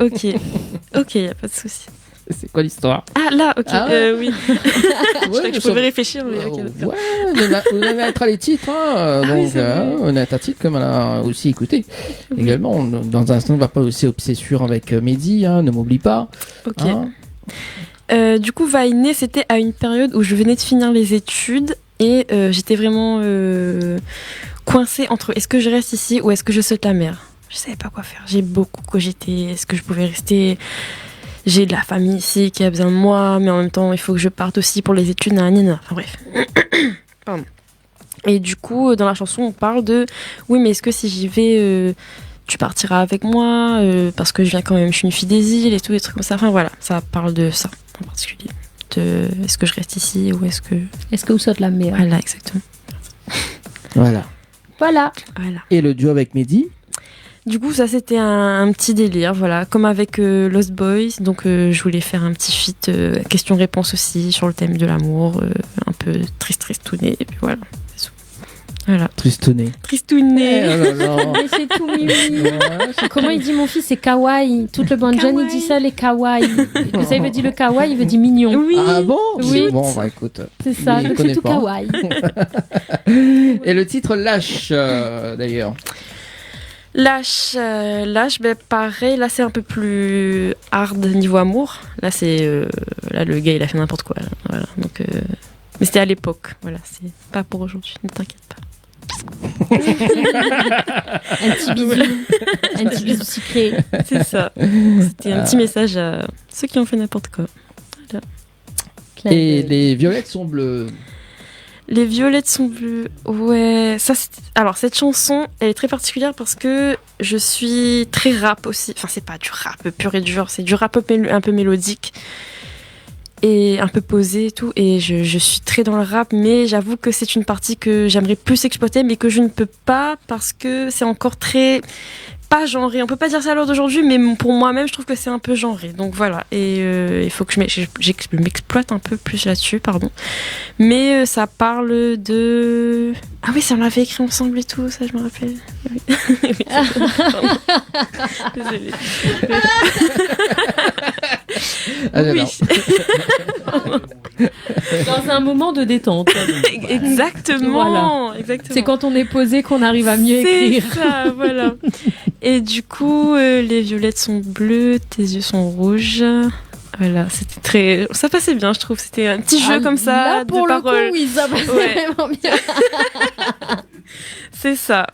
Ok, y a pas de souci. C'est quoi l'histoire? Ah là, ok, Ah oui. Je croyais que je pouvais réfléchir, mais ok, d'accord. Ouais, on a les titres, hein, donc on a un titre comme on a aussi écouté. Oui. Également, dans un instant, on va pas aussi obsession avec Mehdi, hein, ne m'oublie pas. Ok. Hein. Du coup, Vainé, c'était à une période où je venais de finir les études et j'étais vraiment coincée entre est-ce que je reste ici ou est-ce que je saute la mer. Je savais pas quoi faire. J'ai beaucoup cogité. Est-ce que je pouvais rester? J'ai de la famille ici qui a besoin de moi, mais en même temps, il faut que je parte aussi pour les études. Nanana. Enfin bref. Pardon. Et du coup, dans la chanson, on parle de oui, mais est-ce que si j'y vais, tu partiras avec moi parce que je viens quand même, je suis une fille des îles et tout, des trucs comme ça. Enfin voilà, ça parle de ça en particulier. De est-ce que je reste ici ou est-ce que vous sautez la mer? Voilà, exactement. Voilà. Voilà. Et le duo avec Mehdi? Du coup, ça c'était un petit délire, voilà, comme avec Lost Boys. Donc, je voulais faire un petit feat question-réponse aussi sur le thème de l'amour, un peu tristouné, et puis voilà. C'est tout. Voilà. Tristouné. Tristouné. Oh là là. Mais c'est tout mimi. Comment il dit mon fils? C'est kawaii. Tout le bon jeune, il dit ça, les kawaii. Vous savez, il veut dire le kawaii, il veut dire mignon. Oui. Ah bon? Oui. Bon, bah écoute. C'est ça, il donc connaît c'est tout pas. kawaii. Et le titre Lâche, d'ailleurs. Lâche, pareil, là c'est un peu plus hard niveau amour. Là là le gars il a fait n'importe quoi. Là. Voilà, donc, mais c'était à l'époque, voilà, c'est pas pour aujourd'hui, ne t'inquiète pas. Un petit bisou sucré. C'est ça. C'était un petit message à ceux qui ont fait n'importe quoi. Voilà. Et les violettes sont bleues. Les violettes sont bleues. Ouais, ça alors cette chanson, elle est très particulière parce que je suis très rap aussi. Enfin, c'est pas du rap pur et dur, c'est du rap un peu mélodique et un peu posé et tout. Et je suis très dans le rap, mais j'avoue que c'est une partie que j'aimerais plus exploiter, mais que je ne peux pas parce que c'est encore très pas genré. On peut pas dire ça à l'heure d'aujourd'hui, mais pour moi-même, je trouve que c'est un peu genré. Donc voilà. Et il faut que je m'exploite un peu plus là-dessus, pardon. Mais ça parle de... Ah oui, ça on l'avait écrit ensemble et tout, ça je me rappelle. Oui. Oui, désolée. Oui. Dans un moment de détente. Exactement. Voilà. Exactement. C'est quand on est posé qu'on arrive à mieux écrire. C'est ça, voilà. Et du coup, les violettes sont bleues, tes yeux sont rouges. Voilà, c'était très... Ça passait bien, je trouve. C'était un petit jeu comme ça, là, pour de le paroles. coup, oui, ça passait vraiment bien. C'est ça.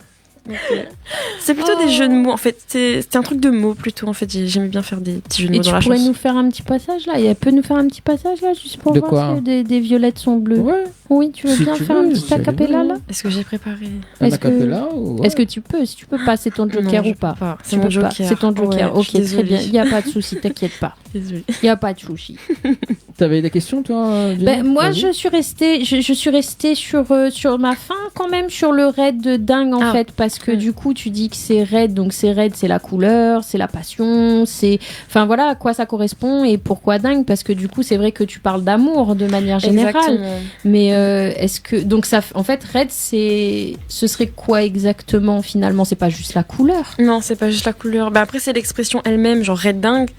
C'est plutôt des jeux de mots, en fait. C'était un truc de mots, plutôt, en fait. J'aimais bien faire des petits jeux de mots dans la chanson. Et tu pourrais nous faire un petit passage, là? Elle peut nous faire un petit passage, là, juste pour De voir quoi si des violettes sont bleues? Ouais. Oui, tu veux Si bien tu faire veux, un petit si acapella, tu veux. là? Est-ce que j'ai préparé Un Est-ce que- acapella ou... Est-ce que tu peux? Si tu peux pas, c'est ton joker Non, je ou pas? peux pas. Tu C'est mon peux pas. joker. C'est ton joker. Ouais, Ok, je suis très bien. désolée. Il n'y a pas de souci, t'inquiète pas. Désolée. Il n'y a pas de souci. T'avais des questions, toi Jenny? Moi, Vas-y. je suis restée sur ma fin quand même, sur le raid de dingue en fait, parce que du coup, tu dis que c'est raid, donc c'est raid, c'est la couleur, c'est la passion, enfin voilà à quoi ça correspond et pourquoi dingue, parce que du coup, c'est vrai que tu parles d'amour de manière générale, Exactement. mais est-ce que donc ça, en fait, raid, ce serait quoi exactement finalement? C'est pas juste la couleur? Non, c'est pas juste la couleur. Après, c'est l'expression elle-même, genre raid dingue.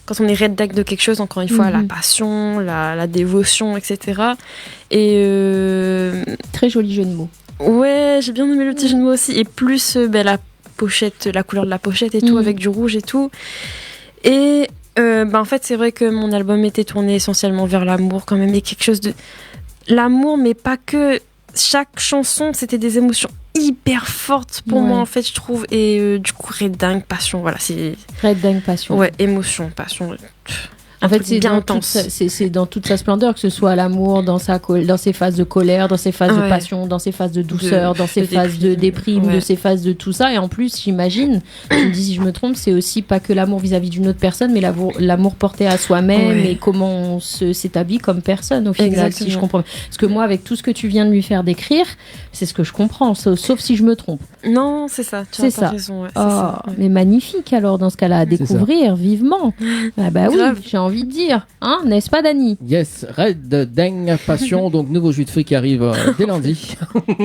Quand on est raid dingue de quelque chose, encore une fois, la passion, la dévotion, etc. Et très joli jeu de mots. Ouais, j'ai bien aimé le petit jeu de mots aussi. Et plus la pochette, la couleur de la pochette et tout, avec du rouge et tout. Et en fait, c'est vrai que mon album était tourné essentiellement vers l'amour quand même. Et quelque chose de... L'amour, mais pas que... Chaque chanson, c'était des émotions hyper fortes pour moi, en fait, je trouve. Et du coup, Red Dingue, passion, voilà. Red Dingue, passion. Ouais, émotion, passion. En fait, c'est dans toute sa splendeur, que ce soit l'amour, dans ses phases de colère, dans ses phases de passion, dans ses phases de douceur, dans ses phases de déprime, de ses phases de tout ça. Et en plus, j'imagine, tu me dis si je me trompe, c'est aussi pas que l'amour vis-à-vis d'une autre personne, mais l'amour porté à soi-même et comment on s'établit comme personne, au final, si je comprends. Parce que moi, avec tout ce que tu viens de lui faire décrire, c'est ce que je comprends, sauf si je me trompe. Non, c'est ça, tu as raison. Ouais, ça. Mais magnifique, alors, dans ce cas-là, à découvrir vivement. Ah bah oui, j'ai envie de dire, hein, n'est-ce pas, Dani? Yes, Red Dingue Passion, donc nouveau jus de fruits qui arrive dès lundi.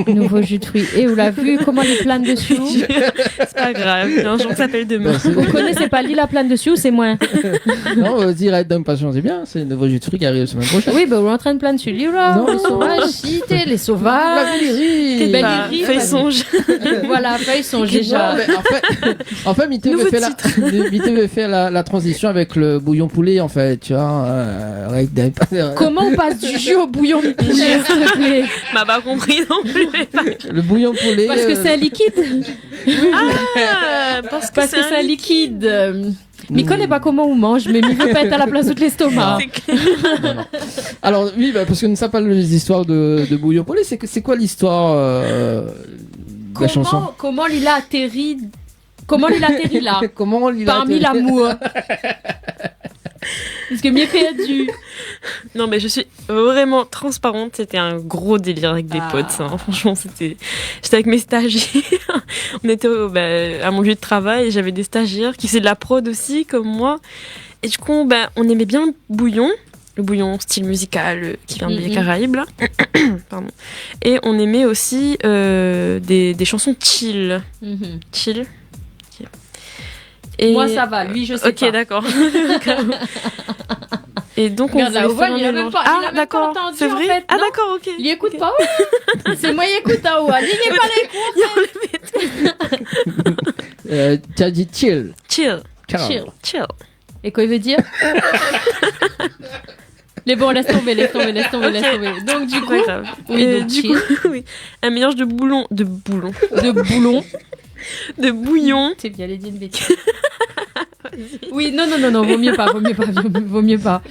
Nouveau jus de fruits. Et on l'a vu, comment il plane dessus? C'est pas grave, il y a un jour qui s'appelle demain. Vous connaissez pas Lila plane dessus ou c'est moi? Non, vas-y, Red Dingue Passion, c'est bien, c'est le nouveau jus de fruits qui arrive la semaine prochaine. Oui, on est en train de planer dessus. Lila, non, les sauvages, les sauvages. Tes belles feuilles songes. Voilà, feuilles songes déjà. En fait, Mité avait fait la transition avec le bouillon poulet, en fait, tu vois. Comment on passe du jus au bouillon de poulet, s'il te plaît? M'a pas compris non plus. Le bouillon poulet. Parce que c'est un liquide. Parce que c'est un liquide. Mais connaît pas comment on mange, mais il veut pas être à la place de l'estomac. Non. Alors oui, parce que nous ne savons pas les histoires de bouillon poulet. C'est quoi l'histoire de la chanson? Comment il a atterri là? Parmi l'amour. Parce que m'y est perdu. Non, mais je suis vraiment transparente. C'était un gros délire avec des potes. Hein. Franchement, j'étais avec mes stagiaires. On était à mon lieu de travail et j'avais des stagiaires qui faisaient de la prod aussi, comme moi. Et du coup, on aimait bien le bouillon style musical qui vient des Caraïbes. Là. Pardon. Et on aimait aussi des chansons chill. Chill. Et... Moi, ça va. Lui, je sais pas. Ok, d'accord. Et donc, regarde, on voit il a même pas, ah, d'accord, entendu, c'est vrai. En fait, d'accord, ok. Il écoute pas, oui. C'est moi, il écoute en haut. Il n'est pas l'écoute. Tu as dit chill. Chill. Et quoi il veut dire? Mais bon, laisse tomber. Donc, du coup, oui, un mélange de bouillon. De bouillon. C'est bien, les dit une bêtise. Oui, non, vaut mieux pas.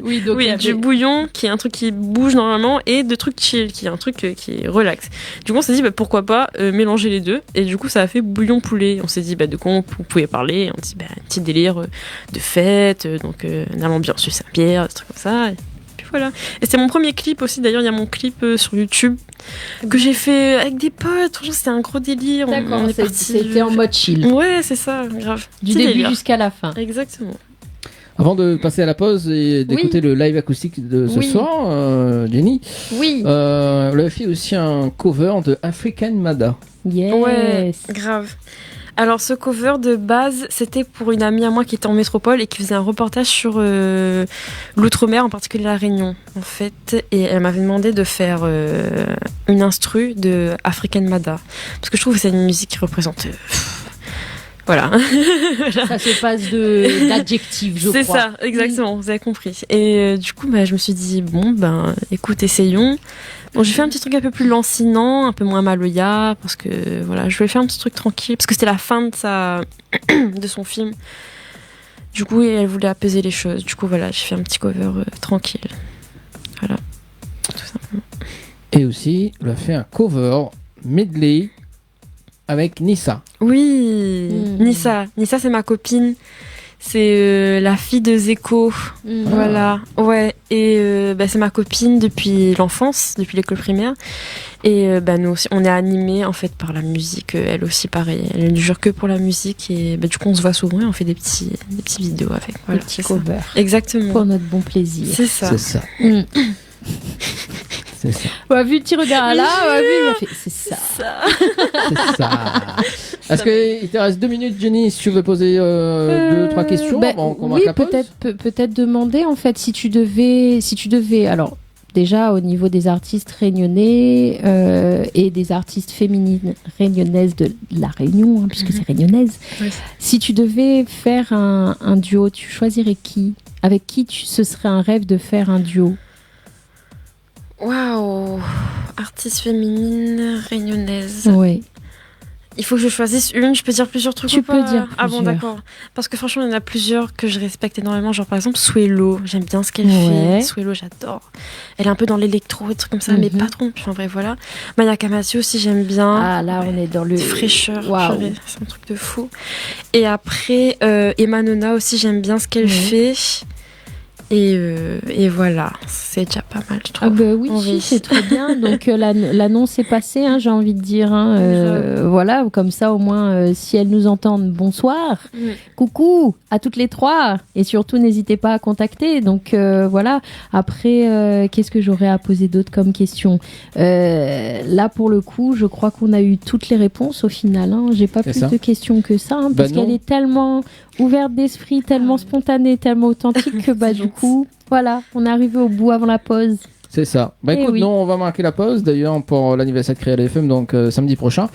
Oui, donc du bouillon qui est un truc qui bouge normalement et de trucs chill qui est un truc qui est relax. Du coup, on s'est dit pourquoi pas mélanger les deux et du coup, ça a fait bouillon poulet. On s'est dit de quoi on pouvait parler. On s'est dit un petit délire de fête, donc une ambiance sur Saint-Pierre, des trucs comme ça. Et puis voilà. Et c'est mon premier clip aussi. D'ailleurs, il y a mon clip sur YouTube que j'ai fait avec des potes. Franchement, c'était un gros délire. D'accord, c'était en mode chill. Ouais, c'est ça, grave. Du début jusqu'à la fin. Exactement. Avant de passer à la pause et d'écouter le live acoustique de ce soir, Jenny, on a fait aussi un cover de African Mada. Yes. Ouais, grave. Alors ce cover de base, c'était pour une amie à moi qui était en métropole et qui faisait un reportage sur l'outre-mer, en particulier la Réunion, en fait. Et elle m'avait demandé de faire une instru de African Mada. Parce que je trouve que c'est une musique qui représente... Voilà. Ça se passe d'adjectifs, je crois. C'est ça, exactement, vous avez compris. Et du coup, je me suis dit, écoute, essayons. Bon, j'ai fait un petit truc un peu plus lancinant, un peu moins maloya, parce que, voilà, je voulais faire un petit truc tranquille, parce que c'était la fin de son film. Du coup, elle voulait apaiser les choses. Du coup, voilà, j'ai fait un petit cover tranquille. Voilà, tout simplement. Et aussi, elle a fait un cover medley avec Nissa. Oui, Nissa, c'est ma copine. C'est la fille de Zeko. Voilà. Ouais. Et c'est ma copine depuis l'enfance, depuis l'école primaire. Et nous aussi, on est animés en fait par la musique. Elle aussi, pareil. Elle ne jure que pour la musique. Et du coup, on se voit souvent et on fait des petits vidéos avec. Voilà, des petits covers. Exactement. Pour notre bon plaisir. C'est ça. C'est ça. C'est ça. Ouais, vu le petit regard là, il a fait c'est ça. C'est ça. Est-ce qu'il te reste 2 minutes, Jenny, si tu veux poser 2-3 questions avant qu'on marque la pause? peut-être demander en fait si tu devais alors déjà au niveau des artistes réunionnais et des artistes féminines réunionnaises de la Réunion, puisque c'est réunionnaise, si tu devais faire un duo, tu choisirais qui? Avec qui ce serait un rêve de faire un duo? Waouh, artiste féminine réunionnaise. Oui. Il faut que je choisisse une, je peux dire plusieurs trucs Tu ou pas? peux dire Ah bon, plusieurs. d'accord. Parce que franchement, il y en a plusieurs que je respecte énormément. Genre par exemple, Suelo, j'aime bien ce qu'elle Ouais. fait. Suelo, j'adore. Elle est un peu dans l'électro, des trucs comme ça, mais pas trop. Enfin bref, voilà. Maya Kamasi aussi, j'aime bien. Ah là, on est dans le fraîcheur. Waouh. Purée, c'est un truc de fou. Et après, Emma Nona aussi, j'aime bien ce qu'elle fait. Et voilà, c'est déjà pas mal, je trouve. Ah bah oui, c'est très bien. Donc l'annonce est passée, j'ai envie de dire. Voilà, comme ça au moins, si elles nous entendent, bonsoir. Coucou à toutes les trois. Et surtout, n'hésitez pas à contacter. Donc voilà. Après, qu'est-ce que j'aurais à poser d'autre comme question? Là, pour le coup, je crois qu'on a eu toutes les réponses au final. J'ai pas plus de questions que ça, parce qu'elle est tellement ouverte d'esprit, tellement spontanée, tellement authentique que du coup, voilà, on est arrivé au bout avant la pause. C'est ça. Écoute, nous, on va marquer la pause d'ailleurs pour l'anniversaire de Créa FM, donc samedi prochain.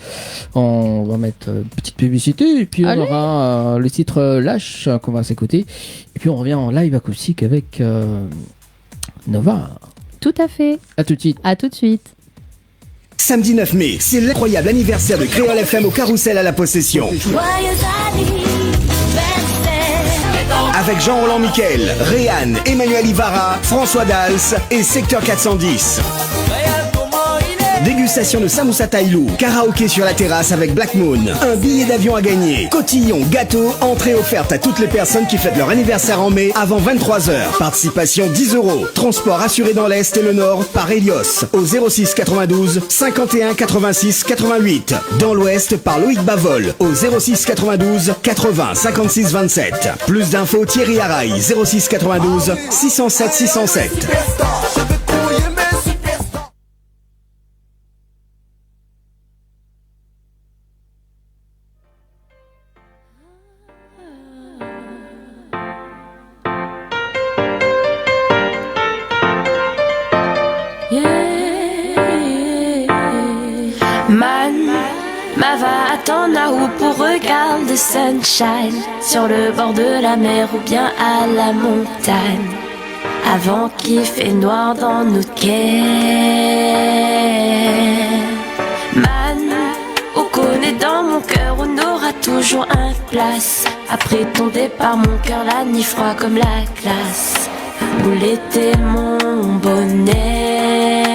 On va mettre une petite publicité et puis on aura le titre Lâche qu'on va s'écouter. Et puis on revient en live acoustique avec Nova. Tout à fait. À tout de suite. À tout de suite. Samedi 9 mai, c'est l'incroyable anniversaire de Créole FM au Carrousel à la Possession. Avec Jean-Roland Miquel, Réanne, Emmanuel Ivara, François Dals et Secteur 410. Dégustation de samoussa taïlou, karaoké sur la terrasse avec Black Moon, un billet d'avion à gagner, cotillon, gâteau, entrée offerte à toutes les personnes qui fêtent leur anniversaire en mai avant 23h. Participation 10 €. Transport assuré dans l'Est et le Nord par Helios au 06 92 51 86 88. Dans l'Ouest par Loïc Bavol au 06 92 80 56 27. Plus d'infos Thierry Araille 06 92 607 607. Va attendre à où pour regarder le sunshine sur le bord de la mer ou bien à la montagne avant qu'il fait noir dans notre quai. Man, on connaît dans mon cœur, on aura toujours un place. Après ton départ, mon cœur la nuit froid comme la glace. Où l'été mon bonnet.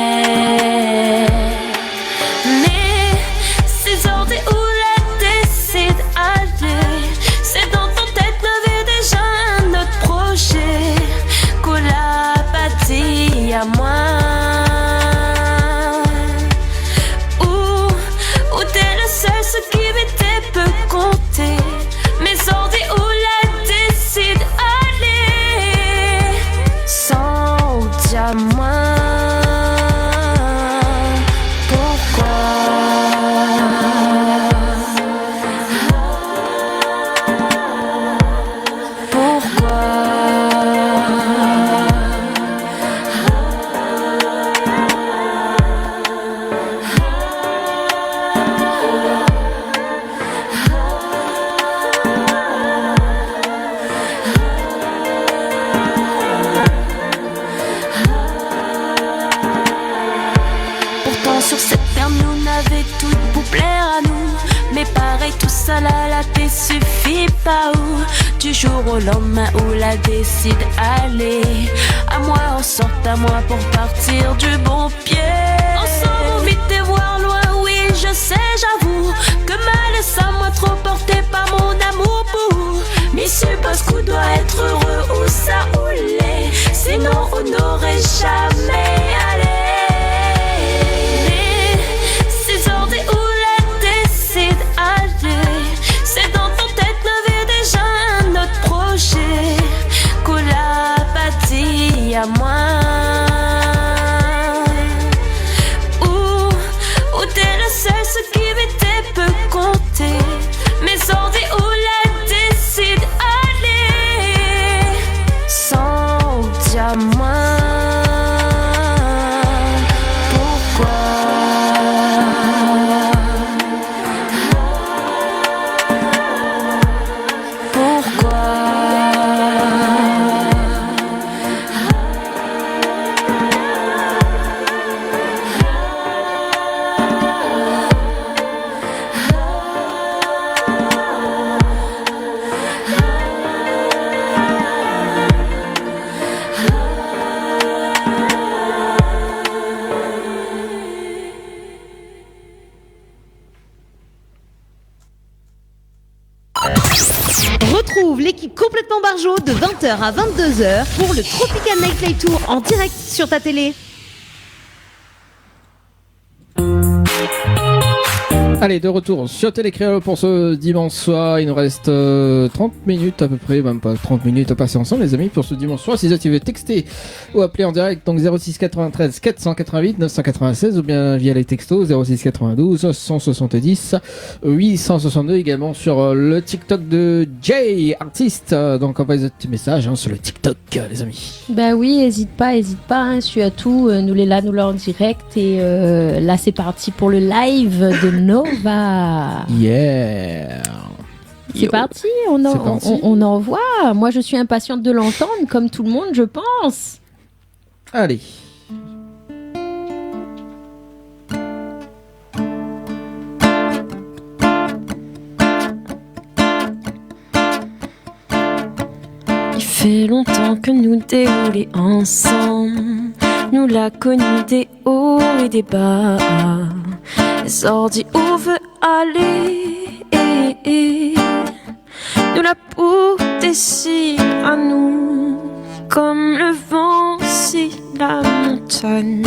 C'est dans ton tête, n'avait déjà un autre projet. Qu'on l'a bâti à moi. Où t'es le seul, ce qui m'était peut compter. Mes ordi où la décide aller. Sans diamant. Suffit pas où du jour au lendemain où la décide aller. À moi on sort à moi pour partir du bon pied. Ensemble vite et voir loin, oui je sais j'avoue que mal est ça moi trop porté par mon amour pour. Mais c'est parce que jamais aller. Mais ces ordres où la décide aller, c'est dans ton tête n'avait déjà un autre projet. Qu'on l'a pas dit à moi. Ou t'es le seul, ce qui m'était peu compté. Mes ordres où la décide aller. Sans diamant. Retrouve l'équipe complètement barjo de 20h à 22h pour le Tropical Nightlife Tour en direct sur ta télé. Allez, de retour sur Télécréole pour ce dimanche soir. Il nous reste 30 minutes à peu près, même pas 30 minutes à passer ensemble, les amis, pour ce dimanche soir. Si tu veux texter ou appeler en direct, donc 06 93 488 996 ou bien via les textos 06 92 170 862, également sur le TikTok de Jay Artiste. Donc envoyez votre petit message sur le TikTok, les amis. Bah oui, hésite pas, hein, je suis à tout, nous les là en direct et là c'est parti pour le live de Nova. Yeah. C'est parti, on envoie. Moi je suis impatiente de l'entendre comme tout le monde, je pense. Allez. Il fait longtemps que nous déroulons ensemble. Nous l'a connu des hauts et des bas. Les ordis où veut aller. Nous la poussé si à nous. Comme le vent si la montagne.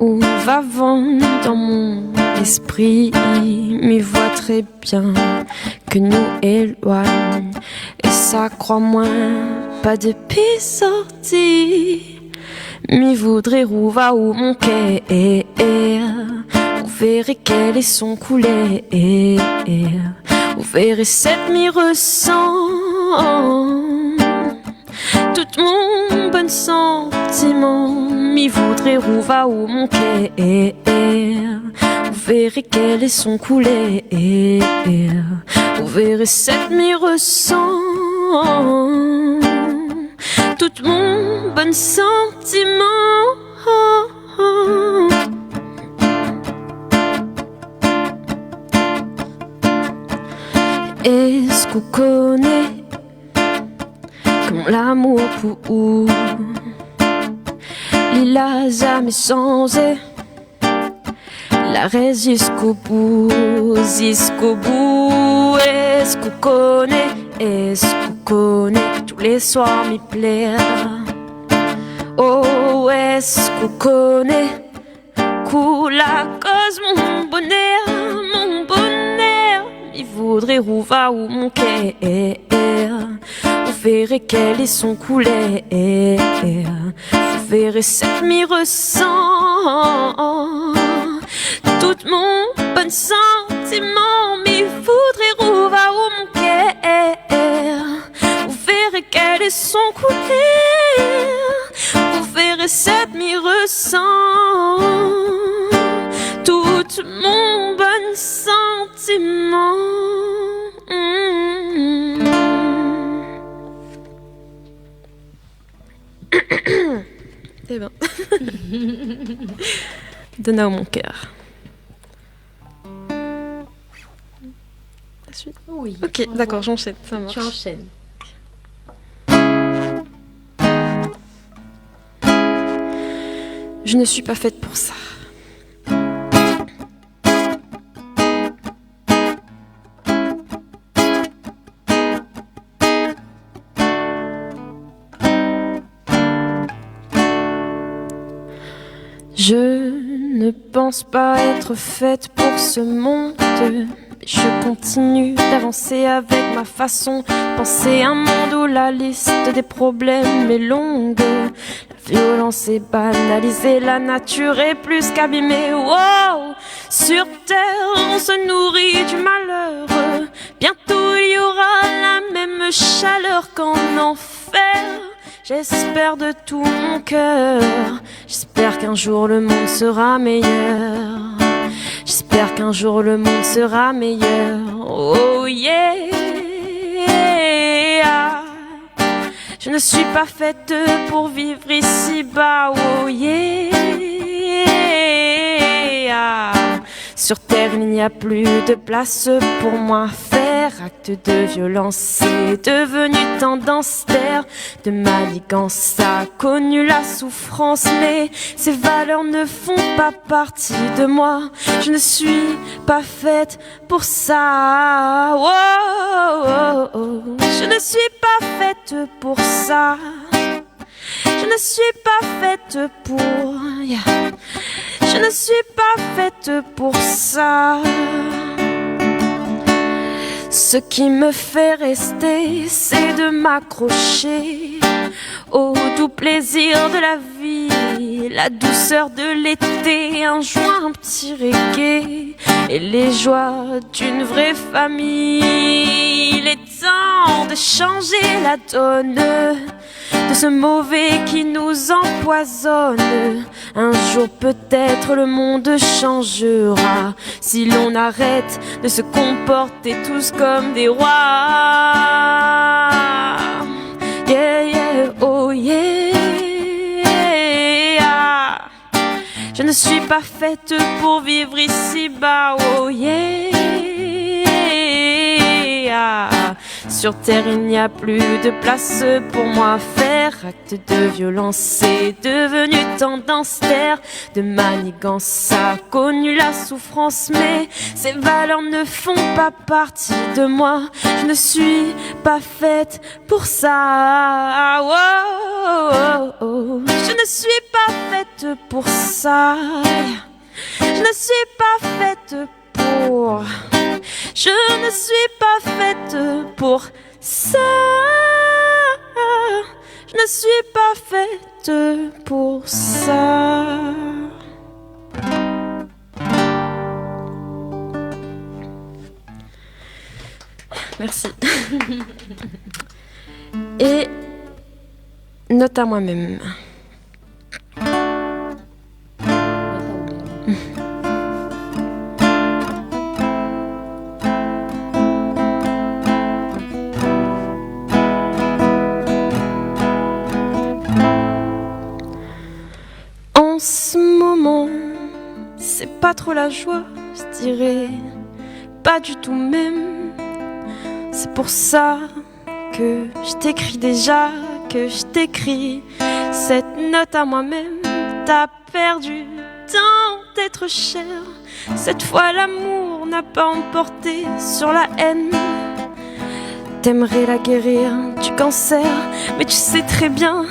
Où va vent dans mon esprit. Mais voit très bien que nous éloigne. Et ça crois-moi pas de pis sorti. M'y voudrait où va où mon cœur. Vous verrez quel est son coulé. Vous verrez cette m'y ressent. Tout mon bon sentiment. M'y voudrait où va où mon cœur. Vous verrez quel est son coulé. Vous verrez cette m'y ressent. Tout mon bon sentiment. Est-ce qu'on connaît comme l'amour pour il a jamais changé. La reste jusqu'au bout, jusqu'au bout. Est-ce qu'on connaît, tous les soirs m'y plaire. Oh, est-ce qu'on connaît, la cause mon bonheur, il voudrait où va où mon cœur. Vous verrez quel est son coulé. Vous verrez cette m'y ressent. Tout mon bon sentiment m'y voudrait où va où mon cœur. Vous verrez quel est son coulé. Vous verrez cette m'y ressent. Tout mon bon sentiment. C'est bien. Donna mon cœur. La suite. Oui. Ok, d'accord, j'enchaîne, ça marche. Tu enchaînes. Je ne suis pas faite pour ça. Je ne pense pas être faite pour ce monde. Je continue d'avancer avec ma façon. Penser un monde où la liste des problèmes est longue. La violence est banalisée, la nature est plus qu'abîmée. Wow! Sur terre, on se nourrit du malheur. Bientôt il y aura la même chaleur qu'en enfer. J'espère de tout mon cœur. J'espère qu'un jour le monde sera meilleur. J'espère qu'un jour le monde sera meilleur. Oh yeah. Je ne suis pas faite pour vivre ici-bas. Oh yeah. Sur terre il n'y a plus de place pour moi. Faire acte de violence, c'est devenu tendance. Terre de manigance a connu la souffrance, mais ces valeurs ne font pas partie de moi. Je ne suis pas faite pour ça. Oh, oh, oh. Je ne suis pas faite pour ça. Je ne suis pas faite pour... Je ne suis pas faite pour ça. Ce qui me fait rester, c'est de m'accrocher au doux plaisir de la vie, la douceur de l'été, un joint, un petit reggae et les joies d'une vraie famille. Il est temps de changer la donne de ce mauvais qui nous empoisonne. Un jour peut-être le monde changera si l'on arrête de se comporter tous comme des rois. Yeah, yeah, oh yeah. Je ne suis pas faite pour vivre ici-bas. Oh yeah. Sur terre il n'y a plus de place pour moi. Faire acte de violence, c'est devenu tendance. Terre de manigance a connu la souffrance, mais ces valeurs ne font pas partie de moi. Je ne suis pas faite pour ça. Oh, oh, oh. Je ne suis pas faite pour ça. Je ne suis pas faite pour... Je ne suis pas faite pour ça. Je ne suis pas faite pour ça. Merci. Et note à moi-même. En ce moment, c'est pas trop la joie, je dirais, pas du tout même. C'est pour ça que je t'écris déjà, que je t'écris cette note à moi-même. T'as perdu tant d'être cher. Cette fois l'amour n'a pas emporté sur la haine. T'aimerais la guérir du cancer, mais tu sais très bien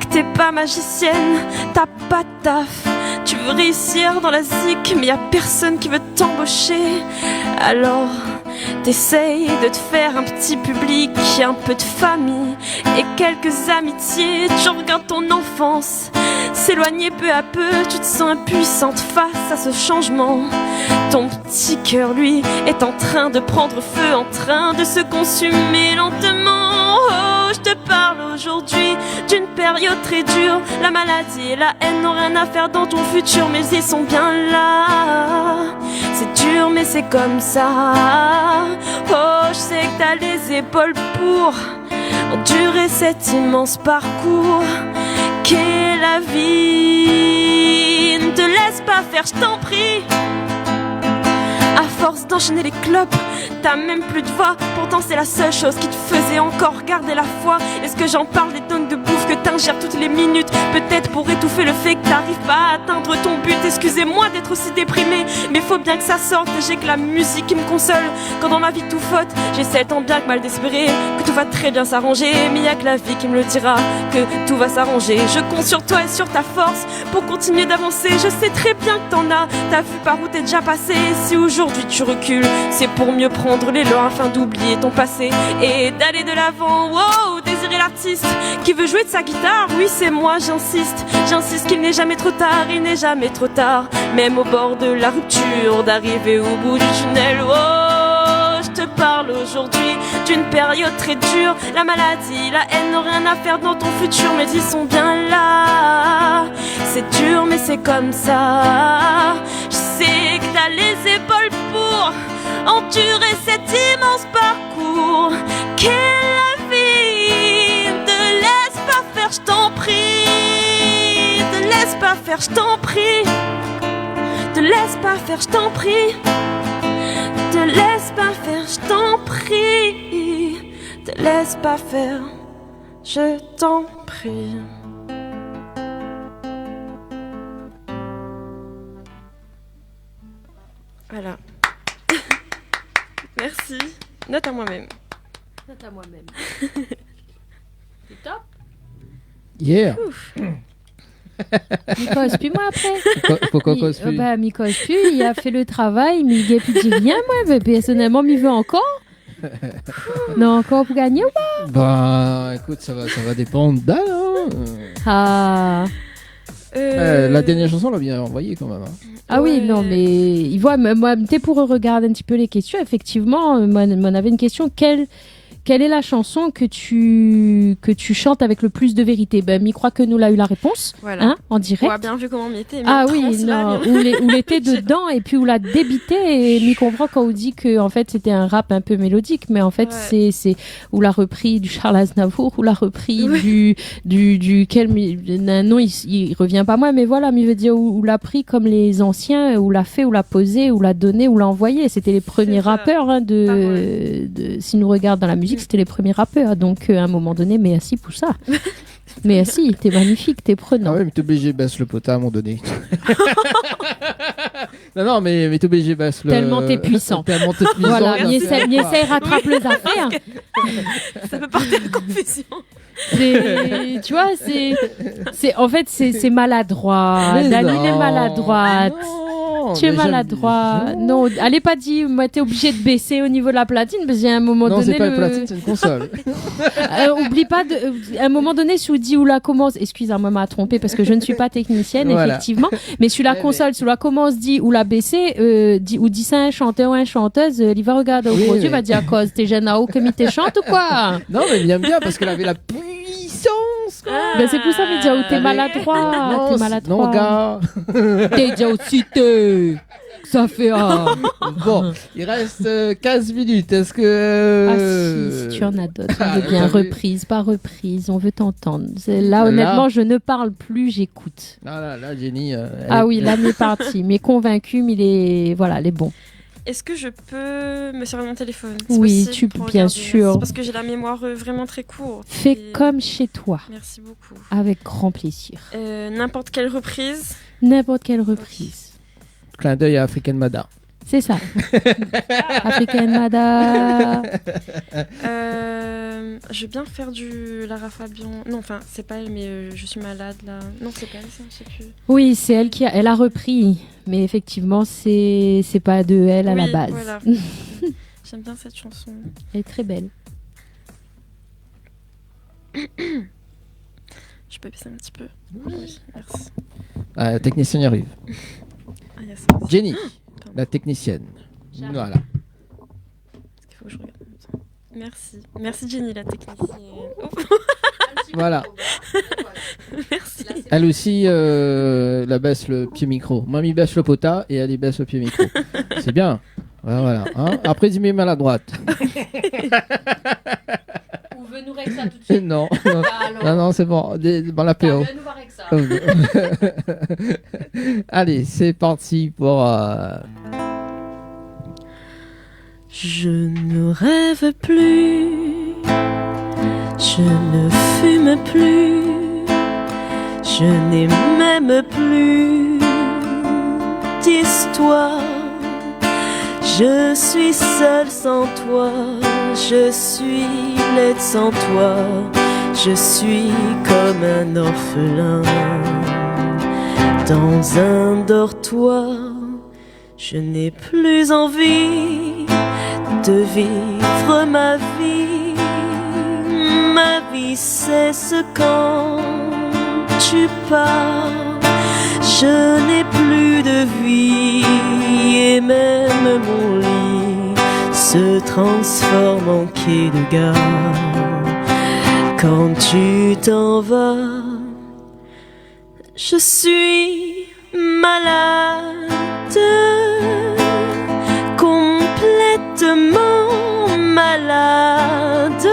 que t'es pas magicienne. T'as pas de taf, tu veux réussir dans la zik, mais y'a personne qui veut t'embaucher. Alors t'essayes de te faire un petit public, un peu de famille et quelques amitiés. Tu regardes ton enfance s'éloigner peu à peu, tu te sens impuissante face à ce changement. Ton petit cœur, lui, est en train de prendre feu, en train de se consumer lentement. Oh, je te parle aujourd'hui d'une période très dure. La maladie et la haine n'ont rien à faire dans ton futur, mais ils sont bien là. C'est dur mais c'est comme ça. Oh, je sais que t'as les épaules pour endurer cet immense parcours qu'est la vie. Ne te laisse pas faire, je t'en prie, à force d'enchaîner les clopes. T'as même plus de voix, pourtant c'est la seule chose qui te faisait encore garder la foi. Est-ce que j'en parle des tonnes de bouffe que t'ingères toutes les minutes? Peut-être pour étouffer le fait que t'arrives pas à atteindre ton but. Excusez-moi d'être aussi déprimé, mais faut bien que ça sorte. J'ai que la musique qui me console quand dans ma vie tout faute. J'essaie tant bien que mal d'espérer que tout va très bien s'arranger, mais y a que la vie qui me le dira, que tout va s'arranger. Je compte sur toi et sur ta force pour continuer d'avancer. Je sais très bien que t'en as, t'as vu par où t'es déjà passé. Si aujourd'hui tu recules, c'est pour mieux prendre l'élan afin d'oublier ton passé et d'aller de l'avant. Wow, Désiré l'artiste qui veut jouer de sa guitare, oui c'est moi, j'insiste qu'il n'est jamais trop tard, il n'est jamais trop tard, même au bord de la rupture, d'arriver au bout du tunnel. Oh, je te parle aujourd'hui d'une période très dure. La maladie, la haine n'ont rien à faire dans ton futur, mais ils sont bien là. C'est dur mais c'est comme ça. Je sais que t'as les épaules pour endurer cet immense parcours qu'est la vie. Ne laisse pas faire, je t'en prie. Ne laisse pas faire, je t'en prie. Te laisse pas faire, je t'en prie. Te laisse pas faire, je t'en prie. Te laisse pas faire, je t'en prie. Voilà. Merci. Note à moi-même. Note à moi-même. C'est top. Yeah. M'y cause plus moi après. Pourquoi cause plus? Bah m'y cause plus, il a fait le travail, m'y dit rien moi, mais personnellement m'y veut encore. Non, encore pour gagner ou pas? Bah écoute, ça va dépendre d'elle. Hein. Ah. La dernière chanson, on l'a bien envoyée quand même. Hein. Ah oui, non, mais il voit, moi, t'es pour regarder un petit peu les questions. Effectivement, moi, on avait une question. Quelle est la chanson que tu chantes avec le plus de vérité? Ben, m'y croit que nous l'a eu la réponse, voilà. Hein, en direct. On a bien vu comment on y était. Ah oui, non, où l'était dedans et puis où l'a débité et m'y comprend quand on dit que en fait c'était un rap un peu mélodique, mais en fait c'est où l'a repris du Charles Aznavour, où l'a repris du quel non il revient pas moi, mais voilà, mais veut dire où l'a pris comme les anciens, où l'a fait, où l'a posé, où l'a donné, où l'a envoyé. C'était les premiers rappeurs hein, si nous regarde dans la musique. C'était les premiers rappeurs, donc à un moment donné, mais assis pour ça. Mais assis, t'es magnifique, t'es prenant. Ah ouais, mais t'es obligé de baisser le potin à un moment donné. non, mais t'es obligé de baisser le... Tellement t'es puissant. Tellement t'es puissant. Voilà, essaye rattrape les affaires. Ça peut partir de confusion. Tu vois, en fait, c'est maladroit. Dani est maladroite. Tu es maladroit. Non, allez pas dire, moi t'es obligé de baisser au niveau de la platine parce qu'à un moment donné. Non, c'est pas une platine, c'est une console. Oublie pas, à un moment donné, si vous dit où la commence, excusez-moi, m'a trompé parce que je ne suis pas technicienne, voilà. Effectivement, mais sur la console, sur la commence, dit où la baisser, ou dit ça un chanteur ou une chanteuse, il va regarder au produit, il va dire à cause, t'es jeune à haut comme il te chante ou quoi? Non, mais bien, parce qu'elle avait la puissance, quoi. Ben c'est pour ça, mais dire où t'es maladroit. Non, t'es maladroit. Non, gars. T'es déjà aussi ça fait Bon, il reste 15 minutes. Est-ce que... si tu en as d'autres. On veut bien reprise, pas reprise. On veut t'entendre. Là, honnêtement, je ne parle plus, j'écoute. Là, Jenny... oui, là, on est parti. Mais convaincu, mais il est bon. Est-ce que je peux me servir mon téléphone? Oui, tu peux, bien sûr. C'est parce que j'ai la mémoire vraiment très courte. Fais comme chez toi. Merci beaucoup. Avec grand plaisir. N'importe quelle reprise? N'importe quelle reprise. Clin d'œil à African Mada. C'est ça. African Mada. Je veux bien faire du Lara Fabian. Non, enfin, c'est pas elle, mais je suis malade là. Non, c'est pas elle, ça, je sais plus. Oui, c'est elle elle a repris. Mais effectivement, c'est pas de elle à la base. Voilà. J'aime bien cette chanson. Elle est très belle. Je peux baisser un petit peu. Oui, merci. La technicienne y arrive. Jenny, la technicienne. Voilà. Il faut que je regarde. Merci. Merci Jenny, la technicienne. Voilà. Merci. Elle aussi, la baisse le pied micro. Mamie baisse le pota et elle y baisse le pied micro. C'est bien. Voilà. Hein. Après, il met mal à droite. Ou veut nous régler ça tout de suite? Non, c'est bon. Dans la PO. Ça. Allez, c'est parti pour... Je ne rêve plus, je ne fume plus, je n'ai même plus d'histoire. Je suis seule sans toi, je suis laide sans toi, je suis comme un orphelin dans un dortoir. Je n'ai plus envie de vivre ma vie. Ma vie cesse quand tu pars. Je n'ai plus de vie et même mon lit se transforme en quai de gare. Quand tu t'en vas, je suis malade, complètement malade,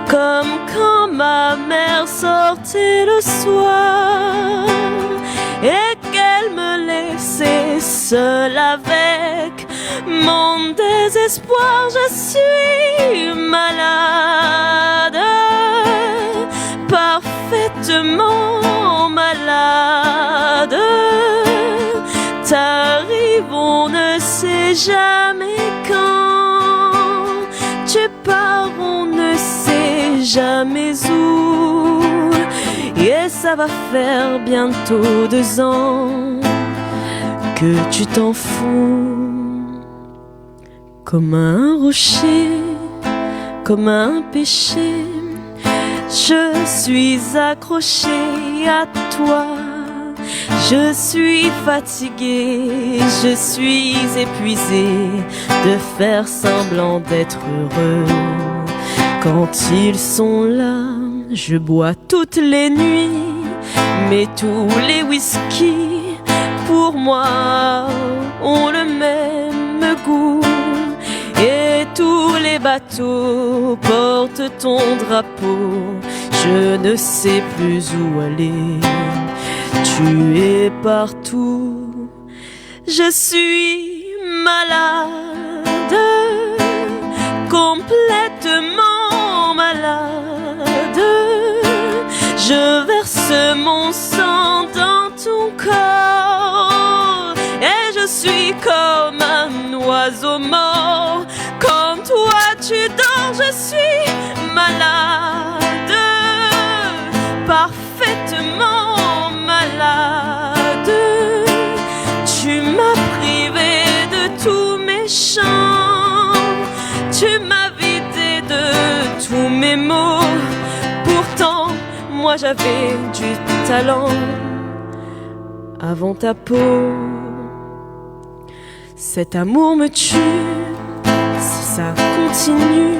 comme quand ma mère sortait le soir et qu'elle me laissait seule avec mon désespoir. Je suis malade, parfaitement malade. T'arrives, on ne sait jamais quand. Tu pars, on ne sait jamais où. Et ça va faire bientôt 2 ans que tu t'en fous. Comme un rocher, comme un péché, je suis accrochée à toi. Je suis fatiguée, je suis épuisée de faire semblant d'être heureux. Quand ils sont là, je bois toutes les nuits, mais tous les whisky pour moi ont le même goût. Et tous les bateaux portent ton drapeau, je ne sais plus où aller. Tu es partout, je suis malade, complètement malade. Je verse mon sang dans ton corps et je suis comme un oiseau mort. Comme toi tu dors, je suis malade, parfaitement malade. Tu m'as privé de tous mes chants, tu m'as vidé de tous mes mots. Pourtant, moi j'avais du talent avant ta peau. Cet amour me tue, si ça continue,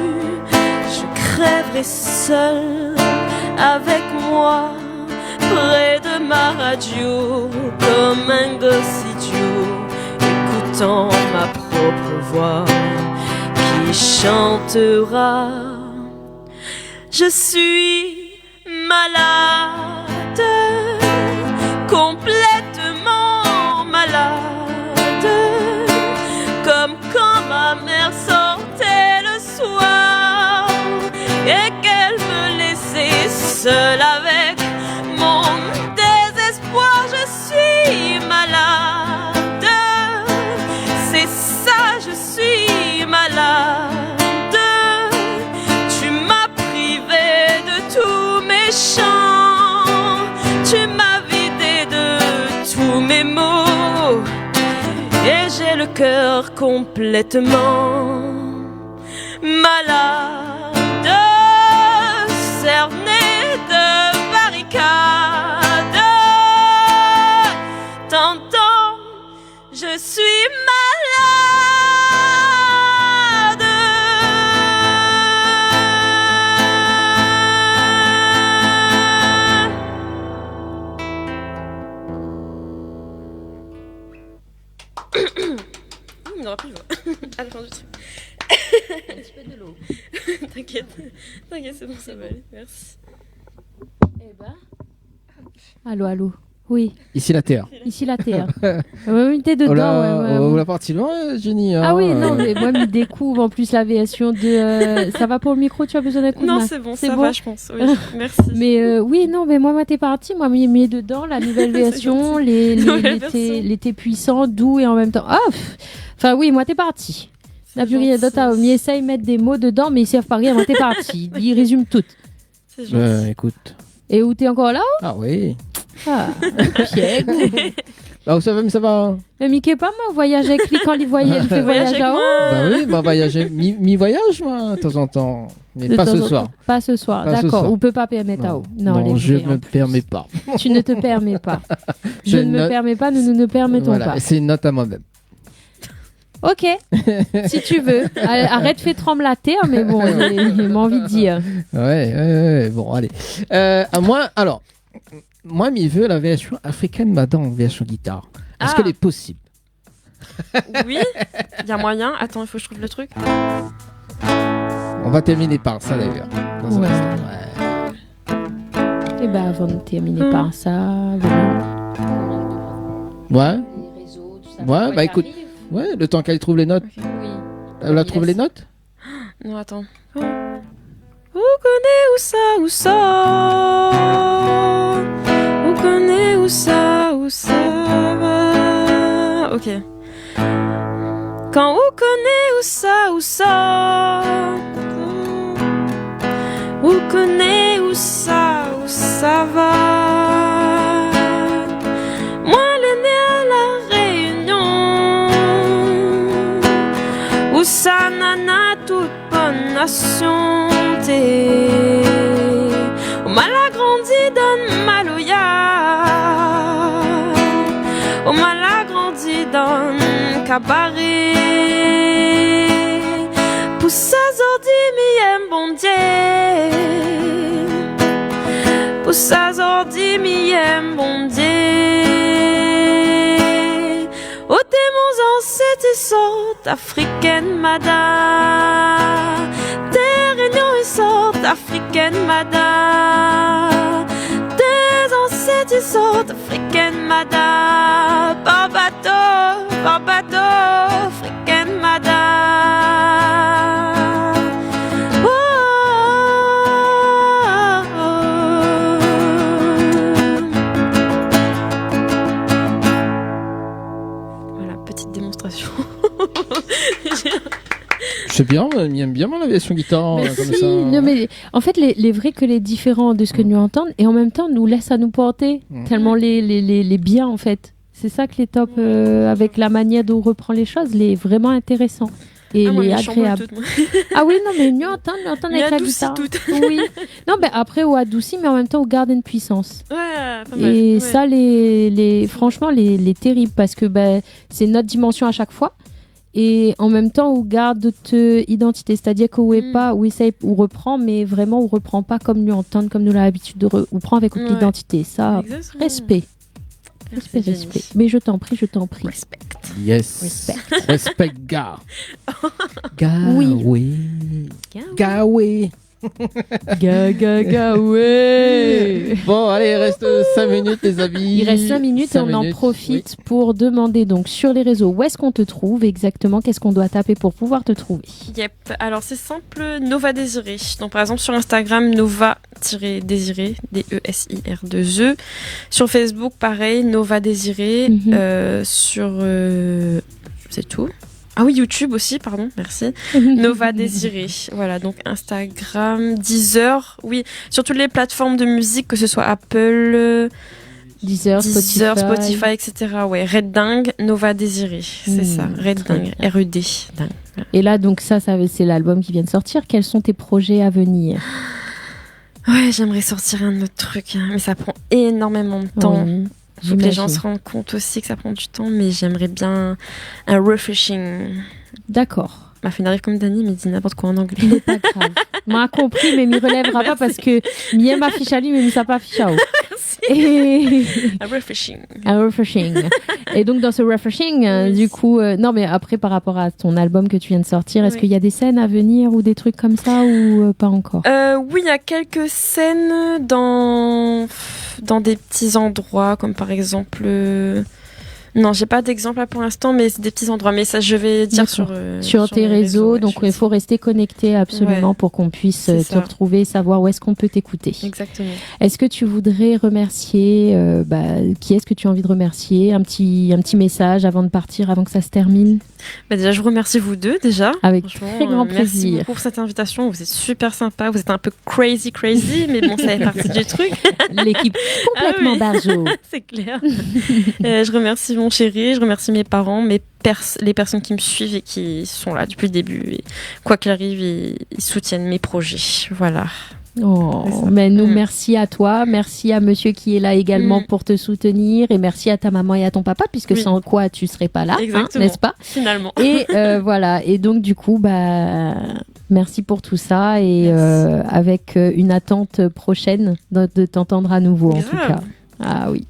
je crèverai seule avec moi, près de ma radio, comme un gosse idiot, écoutant ma propre voix qui chantera. Je suis malade, complètement malade, comme quand ma mère sortait le soir et qu'elle me laissait seule avec mon désespoir. Je suis malade, c'est ça, je suis malade. Tu m'as privé de tous mes chants, tu m'as vidé de tous mes mots, et j'ai le cœur complètement malade, cerné de barricades. T'entends, je suis malade. Il n'aura plus le voix. À la fin du truc. Un petit peu de l'eau. T'inquiète, t'inquiète, c'est bon, ça va aller. Merci. Eh ben. Allô, allô. Oui. Ici la Terre. Ici la Terre. Oui, t'es dedans. On l'a parti loin, Jenny. Ah oui, non, mais moi, il découvre en plus l'aviation de. Ça va pour le micro, tu as besoin d'un coup de main? Non, c'est bon, ça va, je pense. Oui, merci. Mais oui, non, mais moi, t'es parti. Moi, mis dedans la nouvelle version, l'été puissant, doux et en même temps. Enfin, oui, moi, t'es parti. La plus rien d'autre, il essaye de mettre des mots dedans, mais ils servent pas rien. Moi, t'es parti. Il résume tout. C'est gentil. Écoute. Et où t'es encore là? Ah oui. Ah, Pierre. Bah, ça va. Mais Mickey, pas moi, voyage avec lui quand il fait voyage à haut. Bah oui, voyager. Mi-voyage, moi, de temps en temps. Mais pas ce soir. Pas ce soir, d'accord. On peut pas permettre à haut. Non, je ne me permets pas. Tu ne te permets pas. Je ne me permets pas, nous ne permettons pas. C'est une note à moi-même. Ok, si tu veux. Arrête, fais trembler la terre, mais bon, il m'a envie de dire. Ouais, bon, allez. Moi, il veut la version africaine Madame en version guitare. Est-ce qu'elle est possible? Oui, il y a moyen. Attends, il faut que je trouve le truc. On va terminer par ça d'ailleurs. Et bah, avant de terminer par ça, Ouais, bah écoute. Ouais, le temps qu'elle trouve les notes. Oui. Elle a trouvé les notes? Non, attends. Où connaît où ça Où connaît où ça va. Ok. Quand où connaît où ça Où connaît où ça va. Moi l'aîné à la Réunion, où ça nana toute bonne nation t'es. On m'a la grandi dans Maloya, on m'a la grandi dans Cabaret. Pour ça zordi mi aime bon Dieu, pour ça zordi mi aime bon Dieu. Oh t'es mon ancêtre sorte africaine madame, tes réunions et sorte africaine madame, tes ancêtres sorte africaine madame, Barbados, africaine madame. Oh, oh, oh. Voilà, petite démonstration. C'est bien, il aime bien la version guitare. Comme ça. Non, mais en fait, les vrais que les différents de ce que nous entendons, et en même temps, nous laisse à nous porter tellement les biens, en fait. C'est ça que les top, avec la manière dont on reprend les choses, les vraiment intéressants. Et les agréables. Ah oui, non, mais nous entendre avec la guitare. Oui. Non, mais après, on adoucit, mais en même temps, on garde une puissance. Ouais, pas mal. Et ça, franchement, les terribles, parce que c'est notre dimension à chaque fois. Et en même temps, on garde notre identité. C'est-à-dire qu'on n'est pas, on reprend, mais vraiment, on reprend pas comme nous entendre, comme nous l'avons l'habitude de on prend avec notre identité. Ça, respect. Respect. Mais je t'en prie. Respect. Yes. Respect, gars. Oui. Gawé. Ouais. Bon, allez, il reste 5 minutes, les amis. Il reste 5 minutes et on en profite pour demander donc sur les réseaux où est-ce qu'on te trouve exactement, qu'est-ce qu'on doit taper pour pouvoir te trouver. Yep, alors c'est simple, Nova Désiré. Donc par exemple sur Instagram, Nova-Désiré, D-E-S-I-R-2-E. Sur Facebook, pareil, Nova Désiré. C'est tout. Ah oui, YouTube aussi, pardon, merci. Nova Désiré. Voilà, donc Instagram, Deezer, oui, sur toutes les plateformes de musique, que ce soit Apple, Deezer, Spotify, etc. Ouais, Red Dingue, Nova Désiré, c'est ça, Red Dingue, R-E-D, dingue. Et là, donc ça c'est l'album qui vient de sortir. Quels sont tes projets à venir? Ouais, j'aimerais sortir un autre truc, mais ça prend énormément de temps. Oui. Faut que les gens se rendent compte aussi que ça prend du temps, mais j'aimerais bien un refreshing. D'accord. Ma fille n'arrive comme Dani, mais dit n'importe quoi en anglais. Pas grave. m'a compris, mais m'y relèvera pas parce que m'y ma fiche à lui, mais m'y ça pas fiche à haut. Et... Un refreshing. Un refreshing. Et donc, dans ce refreshing, du coup, non, mais après, par rapport à ton album que tu viens de sortir, est-ce qu'il y a des scènes à venir ou des trucs comme ça ou pas encore? Oui, il y a quelques scènes dans des petits endroits, comme par exemple... Non, j'ai pas d'exemple là pour l'instant, mais c'est des petits endroits. Mais ça, je vais dire sur tes réseaux. Donc, il faut rester connecté absolument pour qu'on puisse te retrouver, savoir où est-ce qu'on peut t'écouter. Exactement. Est-ce que tu voudrais remercier qui est-ce que tu as envie de remercier? Un petit message avant de partir, avant que ça se termine. Déjà, je vous remercie vous deux déjà. Avec très grand plaisir. Merci beaucoup pour cette invitation. Vous êtes super sympa. Vous êtes un peu crazy, mais bon, ça fait partie du truc. L'équipe complètement barjo. C'est clair. Je remercie mon chéri, je remercie mes parents, les personnes qui me suivent et qui sont là depuis le début. Et quoi qu'il arrive, ils soutiennent mes projets. Voilà. Oh, mais nous, merci à toi, merci à monsieur qui est là également pour te soutenir et merci à ta maman et à ton papa puisque sans quoi tu serais pas là, n'est-ce pas? Finalement. Et voilà, et donc du coup, merci pour tout ça et avec une attente prochaine de t'entendre à nouveau en tout cas. Ah oui.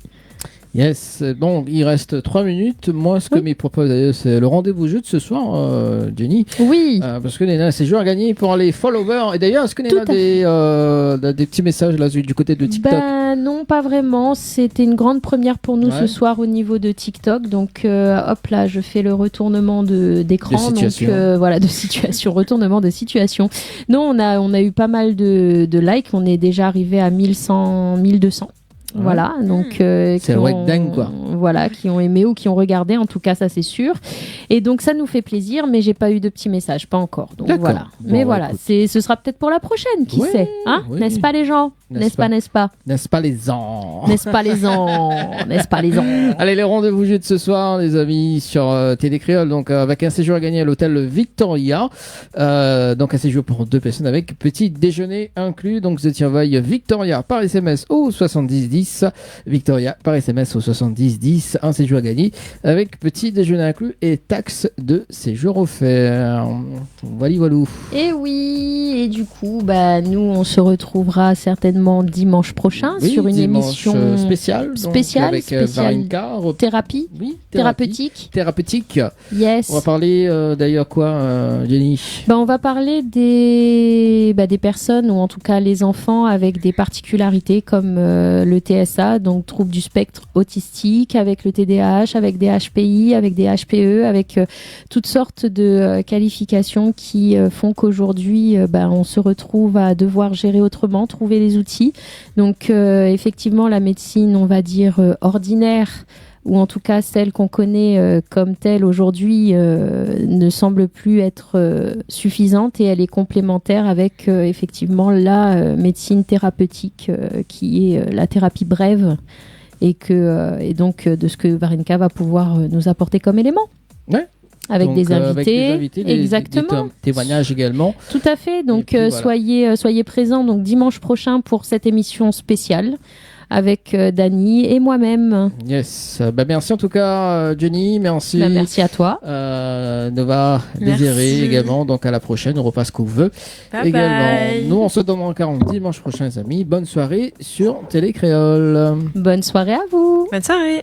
Yes, bon, il reste 3 minutes. Moi, ce que m'y propose d'ailleurs, c'est le rendez-vous jeu de ce soir, Jenny. Oui. Parce que Néna, c'est joueur à gagner pour les followers. Et d'ailleurs, est-ce que Néna a des petits messages là du côté de TikTok? Non, pas vraiment. C'était une grande première pour nous ce soir au niveau de TikTok. Donc, hop là, je fais le retournement d'écran. Donc, voilà, de situation, retournement de situation. Non, on a eu pas mal de likes. On est déjà arrivé à 1100, 1200. Voilà, donc c'est dingue quoi. Voilà, qui ont aimé ou qui ont regardé, en tout cas ça c'est sûr. Et donc ça nous fait plaisir, mais j'ai pas eu de petits messages, pas encore. Donc voilà. Bon, mais voilà, ce sera peut-être pour la prochaine, qui sait, hein? N'est-ce pas les gens? N'est-ce pas? N'est-ce pas les gens? N'est-ce pas les gens? N'est-ce pas les gens? Allez, les rendez-vous jeux de ce soir, les amis, sur Télé Créole, donc avec un séjour à gagner à l'hôtel Victoria, donc un séjour pour 2 personnes avec petit déjeuner inclus. Donc je t'y envoie Victoria par SMS au 7010. Victoria par SMS au 7010, un séjour à gagner avec petit déjeuner inclus et taxe de séjour offert. Voilà. Et oui, et du coup, nous on se retrouvera certainement dimanche prochain sur une émission spéciale avec Varinka, thérapie, thérapeutique. Yes. On va parler d'ailleurs quoi, Jenny? On va parler des personnes ou en tout cas les enfants avec des particularités comme le TSA, donc trouble du spectre autistique, avec le TDAH, avec des HPI, avec des HPE, avec toutes sortes de qualifications qui font qu'aujourd'hui on se retrouve à devoir gérer autrement, trouver les outils. Donc effectivement la médecine, on va dire ordinaire, ou en tout cas celle qu'on connaît comme telle aujourd'hui ne semble plus être suffisante et elle est complémentaire avec effectivement la médecine thérapeutique qui est la thérapie brève et donc de ce que Varinka va pouvoir nous apporter comme élément. Ouais. Avec des invités, exactement. Des témoignages également. Tout à fait. Donc soyez présents donc dimanche prochain pour cette émission spéciale avec Dany et moi-même. Yes. Merci en tout cas, Jenny. Merci. Merci à toi. Nova, Désiré également. Donc à la prochaine. On repasse ce qu'on veut. Bye également. Bye. Nous, on se donne encore dimanche prochain, les amis. Bonne soirée sur Télé Créole. Bonne soirée à vous. Bonne soirée.